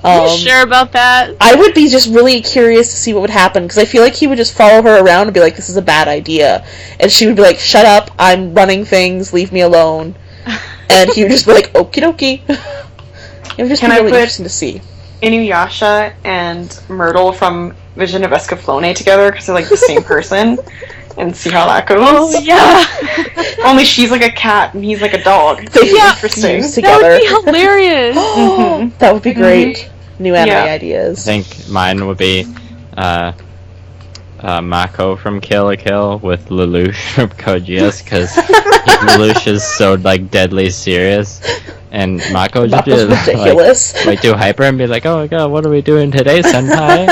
Are you sure about that? I would be just really curious to see what would happen, because I feel like he would just follow her around and be like, this is a bad idea. And she would be like, shut up, I'm running things, leave me alone. And he would just be like, okie dokie. It would just Can be I really put- interesting to see. Inuyasha and Myrtle from Vision of Escaflowne together because they're like the same person. And see how that goes. Oh yeah. Only she's like a cat and he's like a dog. They Yeah. Interesting. fuse That would together. be hilarious. Mhm. That would be great. New anime Yeah. I ideas. think mine would be Mako from Kill la Kill with Lelouch from Code Geass, because Lelouch is so like deadly serious, and Mako just Mako's like ridiculous. way too hyper and be like, "Oh my god, what are we doing today, Senpai?"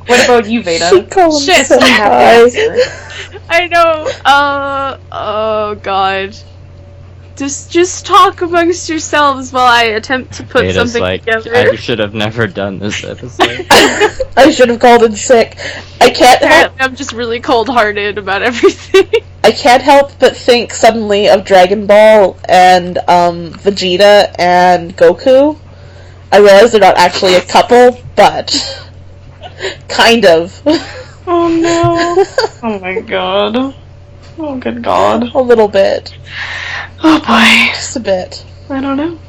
What about you, Veda? She calls him Shit. senpai. I know. Oh god. Just talk amongst yourselves while I attempt to put Veda's something like, together. I should have never done this episode. I should have called in sick. I can't help. Apparently, I'm just really cold-hearted about everything. I can't help but think suddenly of Dragon Ball and Vegeta and Goku. I realize they're not actually a couple, but kind of. Oh no. Oh my god. Oh good god. A little bit. Oh boy. Just a bit. I don't know.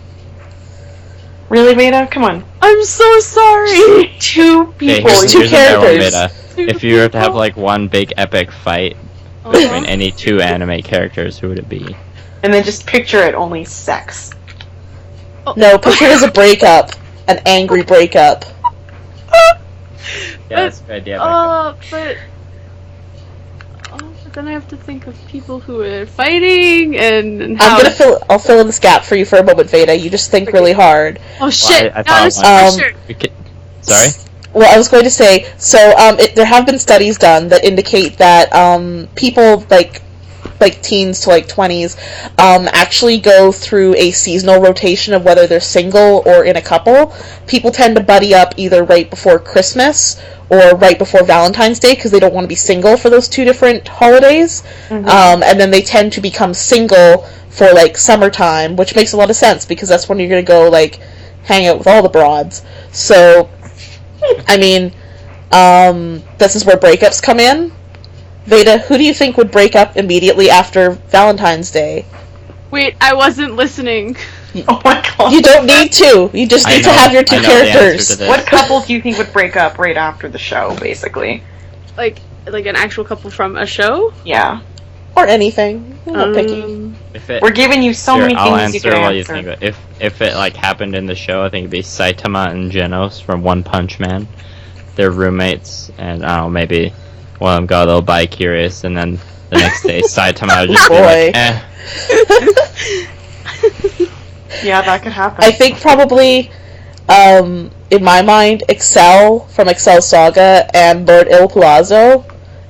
Really, Veda? Come on. I'm so sorry. Two Okay, people. here's, two here's a better one, characters. Veda. If you were to have like one big epic fight between any two anime characters, who would it be? And then just picture it only sex. No, picture it as a breakup. An angry breakup. Yeah, that's a good idea. But then I have to think of people who are fighting and how. I'll fill in this gap for you for a moment, Veda. You just think really hard. Oh shit! I Now thought there's one- pressure. We could- Sorry? Well, I was going to say, so there have been studies done that indicate that people like teens to like 20s actually go through a seasonal rotation of whether they're single or in a couple. People tend to buddy up either right before Christmas or right before Valentine's Day because they don't want to be single for those two different holidays. Mm-hmm. And then they tend to become single for like summertime, which makes a lot of sense because that's when you're going to go like hang out with all the broads. So, I mean, this is where breakups come in. Veda, who do you think would break up immediately after Valentine's Day? Wait, I wasn't listening. Oh my god. You don't need to. You just I need to know- have your two I know the answer characters. to this. What couple do you think would break up right after the show, basically? Like an actual couple from a show. Yeah. Or anything. I'm not picky. If it, We're giving you so Sure, many I'll things you answer can while answer. you think of it. If it like happened in the show, I think it'd be Saitama and Genos from One Punch Man. They're roommates, and I don't know, maybe one of them got a little bi-curious, and then the next day Saitama would just be Boy. like, eh. Yeah, that could happen. I think probably, in my mind, Excel from Excel Saga and Lord Il Palazzo,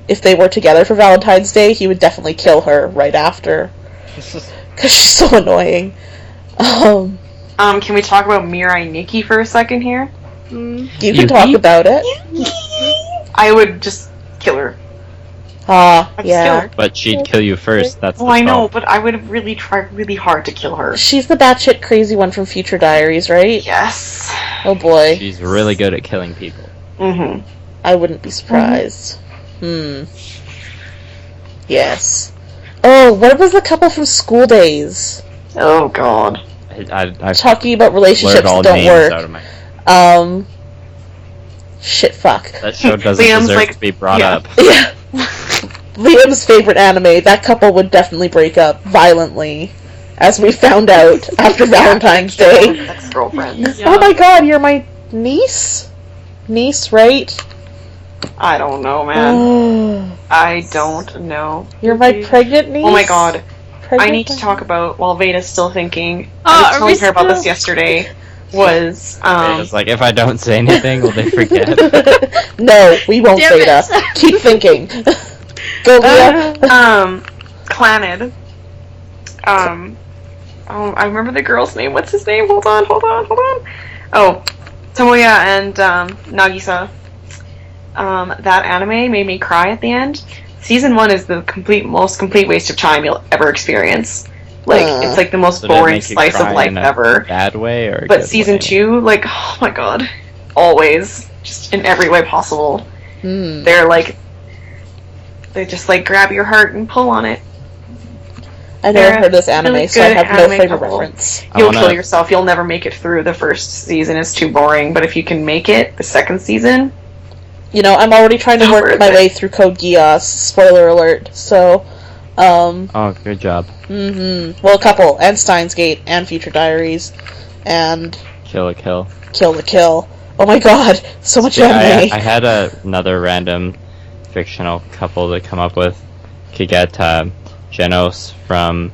if they were together for Valentine's Day, he would definitely kill her right after. Because she's so annoying. Can we talk about Mirai Nikki for a second here? You can Yuki? talk about it. I would just kill her. Ah, I'd yeah. kill her. But she'd kill you first. That's Oh, the I know, problem. but I would really try really hard to kill her. She's the batshit crazy one from Future Diaries, right? Yes. Oh boy. She's really good at killing people. Mm-hmm. I wouldn't be surprised. Yes. Oh, what was the couple from School Days? Oh god. I've Talking about relationships blurred all that don't names work. out of my. Shit, fuck. That show doesn't Liam's deserve like- to be brought yeah. up. Yeah. Liam's favorite anime, that couple would definitely break up violently, as we found out after Valentine's Day. Ex-girlfriends. Yeah. Oh my god, you're my niece? Niece, right? I don't know, man. I don't know. You're my pregnant niece? Oh my god. Pregnant I need to talk about, while Veda's still thinking, Oh, I are was telling we her about this still- yesterday, was, It's like, if I don't say anything, will they forget? No, we won't, Damn it. Veda. Keep thinking. Go, Leah. Clanid. Oh, I remember the girl's name. What's his name? Hold on. Oh, Tomoya and, Nagisa. That anime made me cry at the end. Season 1 is the most complete waste of time you'll ever experience. Like, it's like the most So did it boring make you slice of cry life in a ever. Bad way or a But good season way? 2, like, oh my god. Always. Just in every way possible. They're like, they just like grab your heart and pull on it. I never They're heard of this anime, really so I good have no anime frame of couple. reference. I You'll wanna- kill yourself. You'll never make it through the first season. It's too boring. But if you can make it, the second season, You know, I'm already trying to So work worth my it. way through Code Geass. Spoiler alert. So, Oh, good job. well, a couple, and Steins Gate, and Future Diaries. and Kill a Kill. Kill the Kill. Oh my god, so much anime. I had another random fictional couple to come up with. Could get Genos from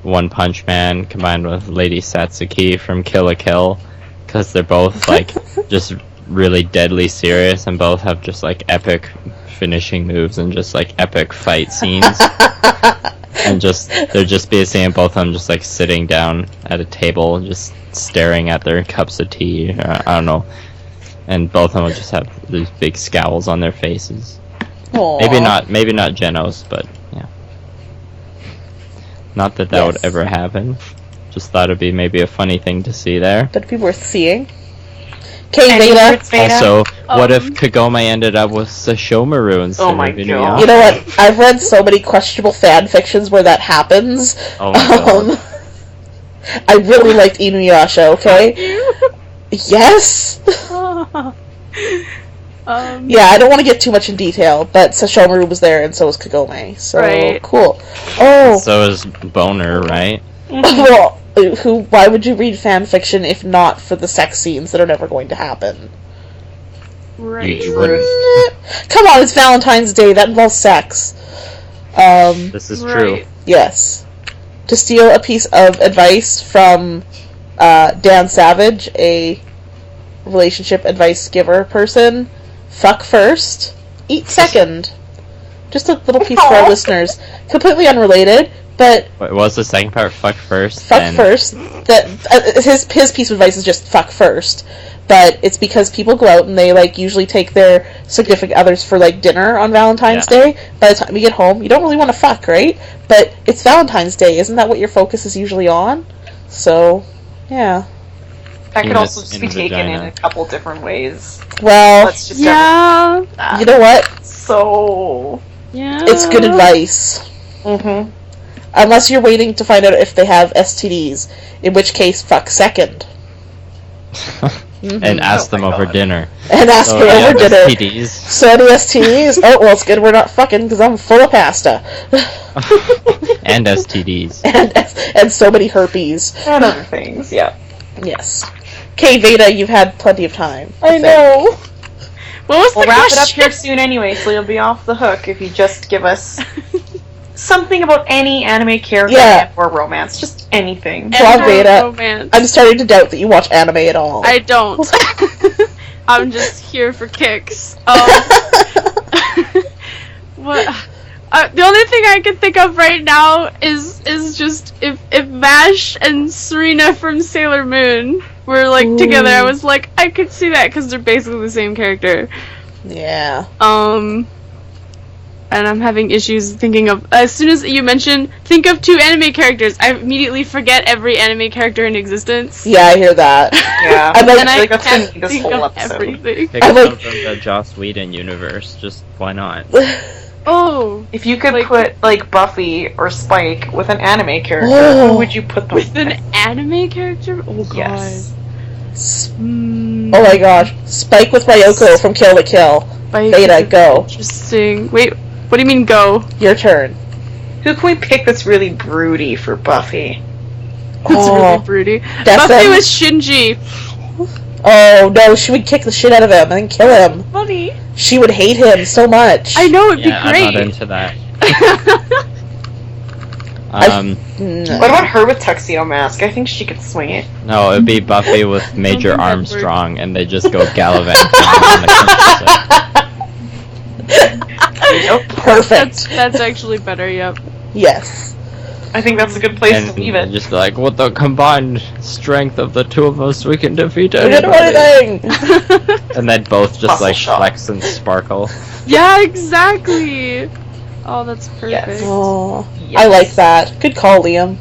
One Punch Man combined with Lady Satsuki from Kill la Kill, because they're both like just really deadly serious and both have just like epic finishing moves and just like epic fight scenes. And they're just basically both of them just like sitting down at a table, just staring at their cups of tea. I don't know. And both of them will just have these big scowls on their faces. Aww. Maybe not Genos, but yeah. Not that Yes. would ever happen. Just thought it'd be maybe a funny thing to see there. That'd be worth seeing. Okay, Any Veda. words, Veda? Also, what if Kagome ended up with Sashomaru instead Oh my of God. Inuyasha? You know what? I've read so many questionable fan fictions where that happens. Oh my God. I really liked Inuyasha, okay? Yes! Yeah, I don't want to get too much in detail, but Sashomaru was there and so was Kagome. So, Right. cool. Oh, So is Boner, right? well, why would you read fan fiction if not for the sex scenes that are never going to happen? Right. You wouldn't. Come on, it's Valentine's Day, that involves sex. This is true. Right. Yes. To steal a piece of advice from Dan Savage, a relationship advice giver person, fuck first, eat second. Just a little piece for our listeners. Completely unrelated, but What was the second part? Fuck first. fuck then- first. That his piece of advice is just fuck first. But it's because people go out and they like usually take their significant others for like dinner on Valentine's Yeah. Day. By the time you get home, you don't really want to fuck, right? But it's Valentine's Day, isn't that what your focus is usually on? So, yeah. That could Penis also just in be taken vagina. in a couple different ways. Well, Let's just Yeah. you know what? So. Yeah. It's good advice. Mm-hmm. Unless you're waiting to find out if they have STDs, in which case, fuck second. and ask Oh them my over God. dinner. And ask So, for yeah, over dinner. STDs. So any STDs? Oh, well, it's good we're not fucking because I'm full of pasta. And STDs. and so many herpes. And other things, yeah. Yes. Okay, Veda, you've had plenty of time. I know. What was We'll the wrap it up question? here soon anyway, so you'll be off the hook if you just give us something about any anime character Yeah. or romance. Just anything. Come on, And Veda. romance. I'm starting to doubt that you watch anime at all. I don't. I'm just here for kicks. What? The only thing I can think of right now is just if Vash and Serena from Sailor Moon were like together, I was like, I could see that because they're basically the same character. Yeah. And I'm having issues thinking of, as soon as you mention, think of 2 anime characters, I immediately forget every anime character in existence. Yeah, I hear that. Yeah. I'm like, And I like, that's gonna can't be this think whole of episode. everything. Pick I'm some like- from the Joss Whedon universe. Just why not? Oh, If you could Like- put, like, Buffy or Spike with an anime character, Oh. who would you put them with an anime character? Oh god. Yes. Oh my gosh. Spike with Ryoko from Kill la Kill. Spike Veda, is go. Interesting. Wait, what do you mean go? Your turn. Who can we pick that's really broody for Buffy? That's Oh. really broody. That's Buffy him. was Shinji. Oh no, she would kick the shit out of him and then kill him. Funny. She would hate him so much. I know it'd Yeah, be I'm great. not into that. Mm. What about her with Tuxedo Mask? I think she could swing it. No, it'd be Buffy with Major think that Armstrong, and they just go gallivanting on the countryside. Perfect. That's actually better. Yep. Yes. I think that's a good place to And leave it. just like, with the combined strength of the two of us, we can defeat We didn't do anybody. anything. And then both just Muscle like shot. flex and sparkle. Yeah, exactly. Oh, that's perfect. Yes. Oh, Yes. I like that. Good call, Liam.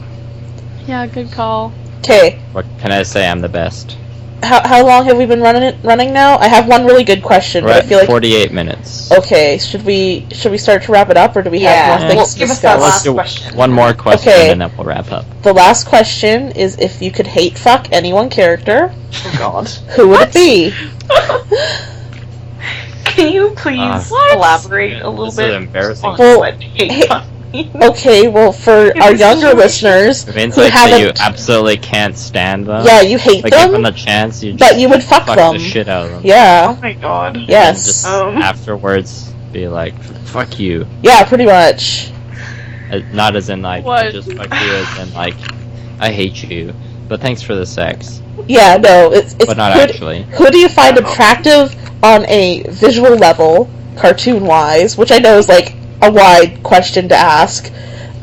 Yeah, good call. Okay, What can I say? I'm the best. how long have we been running now? I have one really good question, We're but I at feel like 48 minutes. okay. Should we start to wrap it up, or do we Yeah, have more well, things to give us that discuss? last Let's do question. one more question, Okay. and then we'll wrap up. The last question is: if you could hate fuck any one character, Oh god. who would it be? Can you please What? elaborate a little This bit? is embarrassing. on Well, what hate hey- fuck mean? Okay, well, for In our this younger situation- listeners It means who like that you haven't, absolutely can't stand them. yeah, you hate Like them, given the chance, you just but you would fuck them. the shit out of them. Oh Yeah, my god. And yes. just Um. afterwards be like, fuck you. yeah, pretty much. Not as in like, What? just fuck you as in like, I hate you. But thanks for the sex. Yeah, no, it's But not who, actually. who do you find attractive on a visual level, cartoon-wise, which I know is like a wide question to ask,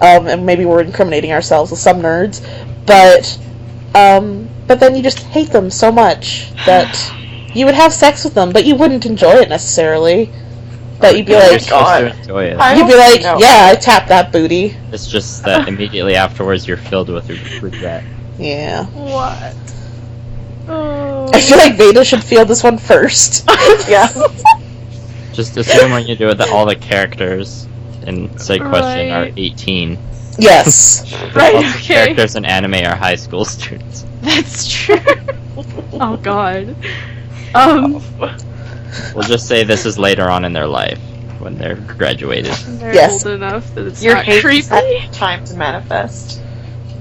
and maybe we're incriminating ourselves with some nerds, but then you just hate them so much that you would have sex with them, but you wouldn't enjoy it necessarily. But you'd be You're like, supposed to enjoy it. I you'd be don't like, know. yeah, I tapped that booty. It's just that immediately afterwards you're filled with regret. Yeah. What? Oh. I feel like Veda should feel this one first. Yeah. Just assume when you do it that all the characters in said question are Right. 18. Yes. Right, Lots of okay. characters in anime are high school students. That's true. Oh god. We'll just say this is later on in their life when they're graduated. They're Yes. old enough that it's Your not hate creepy. has time to manifest.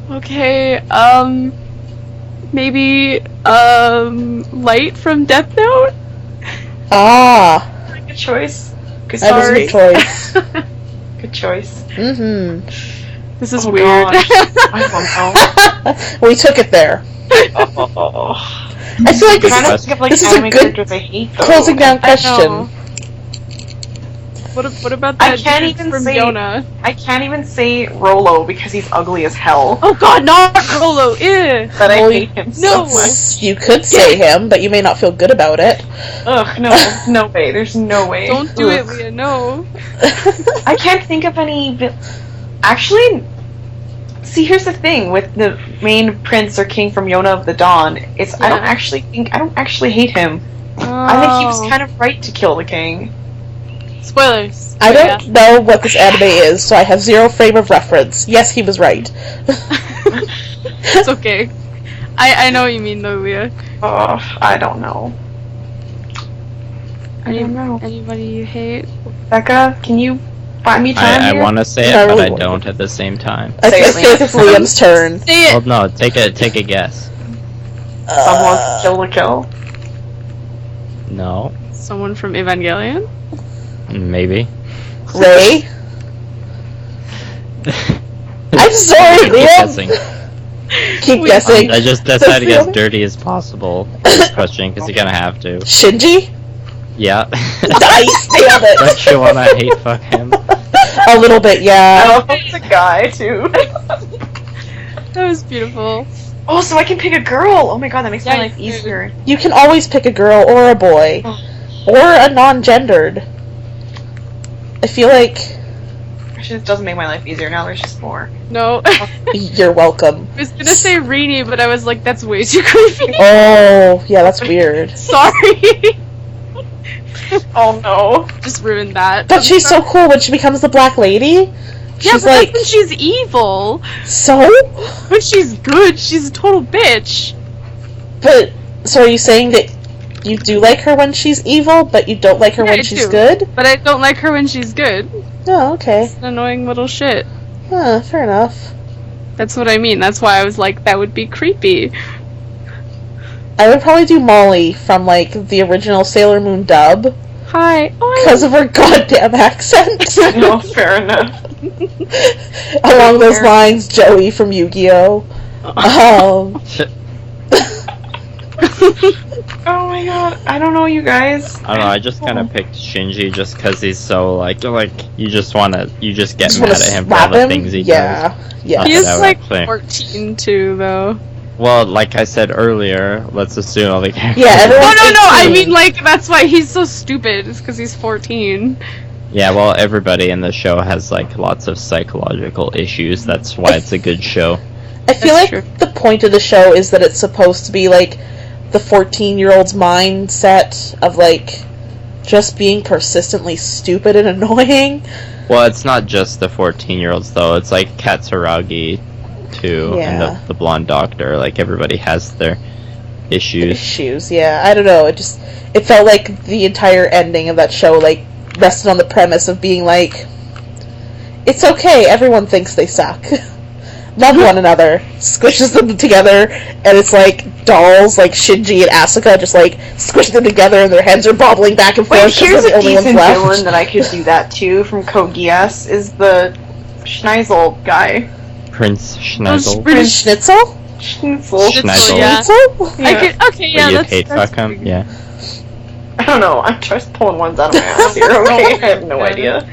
Okay, maybe, Light from Death Note? Ah, Good choice. Good that is a sorry. good choice. Good choice. Mm-hmm. This is Oh, weird. gosh. I don't know. We took it there. Oh. I feel like Good this Trying to is think of like this is a anime good characters I hate though. closing down I know. question. What about I that can't dude even from say- Yona? I can't even say Rolo because he's ugly as hell. Oh god, not Rolo! Ew! But I Well, hate him no. so much. You could say him, but you may not feel good about it. Ugh, no way. There's no way. Don't do it, Ugh. Leah, no. I can't think of any. Actually, see, here's the thing with the main prince or king from Yona of the Dawn. It's I don't actually hate him. I think he was kind of right to kill the king. Spoilers. I But don't know what this anime is, so I have zero frame of reference. Yes, he was right. It's okay. I know what you mean though, Leah. Oh, I don't know. I don't know. Anybody you hate? Becca, can you find me time I here? want to say it, I but really I want don't at the same time. I Say it, feel like it's Liam's turn. Say Well, it! no, take a guess. Someone Uh, kill the kill. No, Someone from Evangelion? maybe. Ray? I'm sorry, Keep Liam. guessing. Keep We- guessing. I just That's decided to the get as only- dirty as possible for this question because you're gonna have to. Shinji? Yeah. Nice, nailed it. Don't you wanna hate fuck him? A little bit, yeah. Oh, it's a guy too. That was beautiful. Oh, so I can pick a girl. Oh my god, that makes Yeah, my life you- easier. You can always pick a girl or a boy. Or a non-gendered. I feel like Actually, this doesn't make my life easier. Now there's just more. No. I you're welcome. was gonna say Rini, but I was like, that's way too creepy. Oh, yeah, that's weird. Sorry. Oh no. Just ruined that. But I'm she's so sorry. cool when she becomes the Black Lady. Yeah, She's but that's like, when she's evil. so? When she's good, she's a total bitch. But, so are you saying that you do like her when she's evil, but you don't like her Yeah, when I she's do. good? But I don't like her when she's good. Oh, okay. An annoying little shit. Huh, fair enough. That's what I mean. That's why I was like, that would be creepy. I would probably do Molly from, like, the original Sailor Moon dub, Hi. Oh, because of her goddamn accent. No, fair enough. Along those Fair. lines, Joey from Yu-Gi-Oh! Oh my god, I don't know, you guys. I don't know. I just kind of picked Shinji just because he's so like you just get Just mad wanna at him for all slap the him? things he Yeah. Yeah. He's that would like actually- 14 too, though. does. Well, like I said earlier, let's assume all the characters. Yeah, No, everyone- no, no. I 18. mean, like, that's why he's so stupid. It's because he's 14. Yeah, well, everybody in the show has like lots of psychological issues. That's why it's a good show. I feel That's like true. the point of the show is that it's supposed to be like the 14-year-old's mindset of like just being persistently stupid and annoying. Well, it's not just the 14-year-olds though. It's like Katsuragi too, and Yeah. the blonde doctor. Like everybody has their issues. Issues, yeah. I don't know. It felt like the entire ending of that show like rested on the premise of being like, It's okay, everyone thinks they suck. Love one another. Squishes them together, and it's like dolls, like Shinji and Asuka, just like squish them together, and their heads are bobbling back and forth. Wait, here's they're the a only ones decent left. villain that I could do that too from Code Geass is the Schneisel guy. Prince Schneisel. Prince Schnitzel? Schnitzel. Schnitzel. Yeah. Schnitzel? Yeah. I could, okay, yeah, Where you that's hate that's fuck him? pretty Yeah. I don't know. I'm just pulling ones out of my ass here. Okay, I have no idea.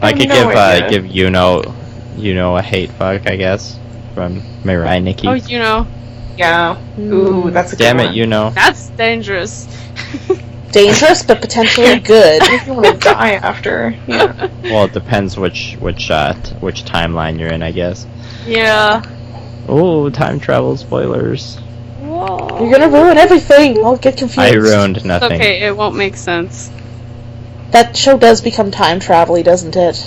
I could no idea. give Yuno a hate fuck, I guess, from Mirai Nikki. Oh, you know, Yeah. Ooh, that's a good Damn one. it, Yuno. that's dangerous. Dangerous, but potentially good. I want to die after. Yeah. Well, it depends which timeline you're in, I guess. Yeah. Oh, time travel spoilers. Whoa. You're gonna ruin everything. I'll get confused. I ruined It's nothing. okay, it won't make sense. That show does become time travel-y, doesn't it?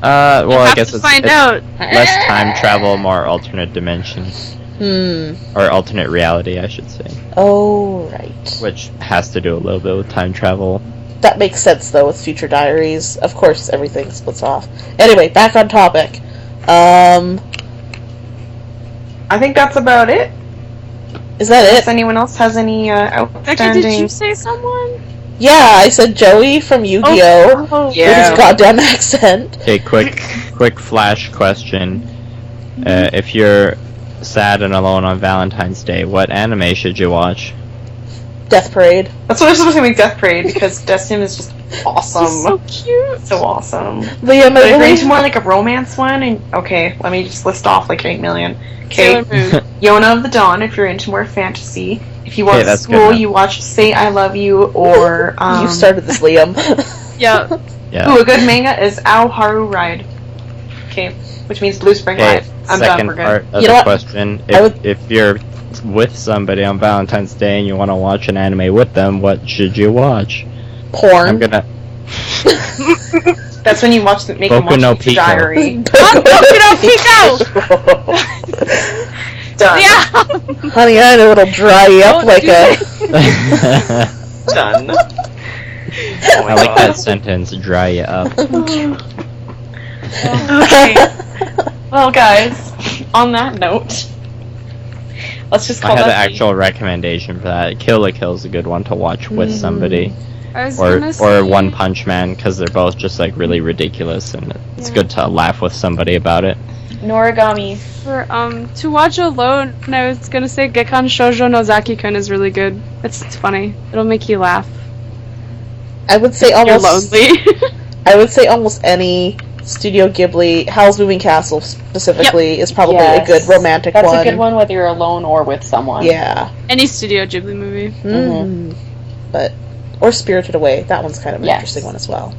Well, You'll I have guess to it's find it's out. less time travel, more alternate dimensions. Or alternate reality, I should say. Oh, right. Which has to do a little bit with time travel. That makes sense, though, with Future Diaries. Of course, everything splits off. Anyway, back on topic. I think that's about it. Is that If it? anyone else has any Becky, outstanding... did you say someone? Yeah, I said Joey from Yu-Gi-Oh! Oh, With Yeah. his goddamn accent. Okay, quick flash question. If you're sad and alone on Valentine's Day, what anime should you watch? Death Parade. That's what I was supposed to make Death Parade, because Destin is just He's awesome. so cute. So awesome. Liam, But if I you're into believe... more like a romance one, and okay, let me just list off like 8 million. Sailor Okay, Moon. Yona of the Dawn if you're into more fantasy. If you Okay, want that's good school, enough. you watch Say I Love You or You started this, Liam. Yeah. Yeah. Ooh, a good manga is Ao Haru Ride. Okay, which means Blue Spring Okay, Ride. I'm done. second We're good. part of You know the what? question. I If you're with somebody on Valentine's Day and you want to watch an anime with them, what should you watch? Porn. I'm gonna... That's when you watch the make them Boku watch no Future Pico. Diary. Done. Yeah. Honey, I know it'll dry you up Don't like do a... Done. Oh my I like God. that sentence, dry you up. Okay. Well, guys, on that note, let's just I call have an that the- actual recommendation for that. Kill la Kill's a good one to watch with somebody. I was Or gonna say, One Punch Man, because they're both just like really ridiculous, and it's Yeah. good to laugh with somebody about it. Noragami. For, to watch alone, I was gonna say Gekkan Shoujo no Zaki-kun is really good. It's funny. It'll make you laugh. I would say You're almost... lonely. I would say almost any Studio Ghibli, Howl's Moving Castle specifically, is probably Yes. a good romantic That's one. a good one whether you're alone or with someone. Yeah. Any Studio Ghibli movie. But... Or Spirited Away. That one's kind of an Yes. interesting one as well.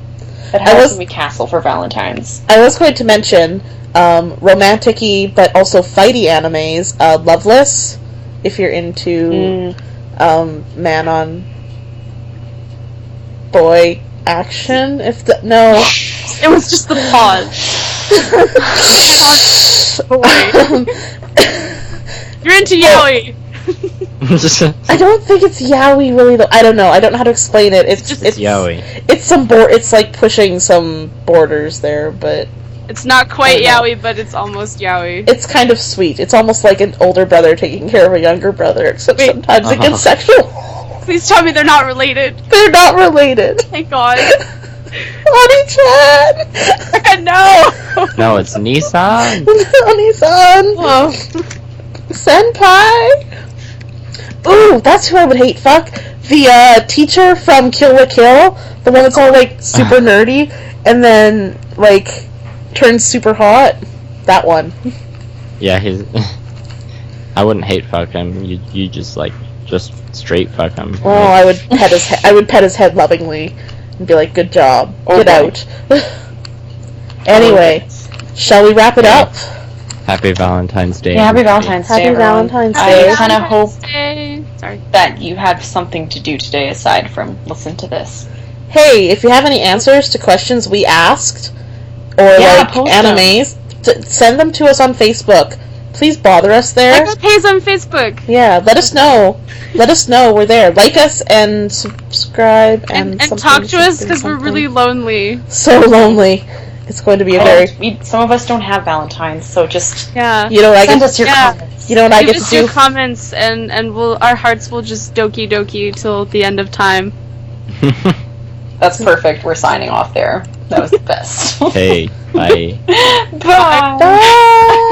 But I Howl's was- Moving Castle for Valentine's. I was going to mention romantic-y but also fighty animes. Loveless, if you're into man on boy action. If the no, It was just the pause. You're into yaoi. I don't think it's yaoi really though. I don't know. I don't know how to explain it. It's just- it's Yaoi. It's it's like pushing some borders there, but It's not quite I know. yaoi, but it's almost yaoi. it's kind of sweet. It's almost like an older brother taking care of a younger brother, except Wait. sometimes it gets sexual. Please tell me they're not related. They're not related. Thank God. Honey-chan! No. No, it's Nissan. Honey-san! Oh. Senpai! Ooh, that's who I would hate fuck. The teacher from Kill la Kill, the one that's all like super nerdy, and then like turns super hot. That one. Yeah, he's... I wouldn't hate fuck him. You just straight fuck him. Oh, I would pet his I would pet his head lovingly and be like, "Good job, get out." Anyway, shall we wrap it up? Happy Valentine's Day. Yeah, happy everybody. Valentine's Day, Happy everyone. Valentine's I Day. kind of hope Sorry. that you have something to do today aside from listen to this. Hey, if you have any answers to questions we asked, or Yeah, like post them. animes, send them to us on Facebook. Please bother us there. Like our page on Facebook. Yeah, let us know. Let us know we're there. Like us and subscribe and And something, talk to us something, because we're something. really lonely. so lonely. It's going to be a very... Some of us don't have Valentines, so just Yeah. You know what I send get us your Yeah. comments. You know what I Give get to us your do? comments, and our hearts will just doki doki till the end of time. That's perfect. We're signing off there. That was the best. Hey, bye. Bye. Bye!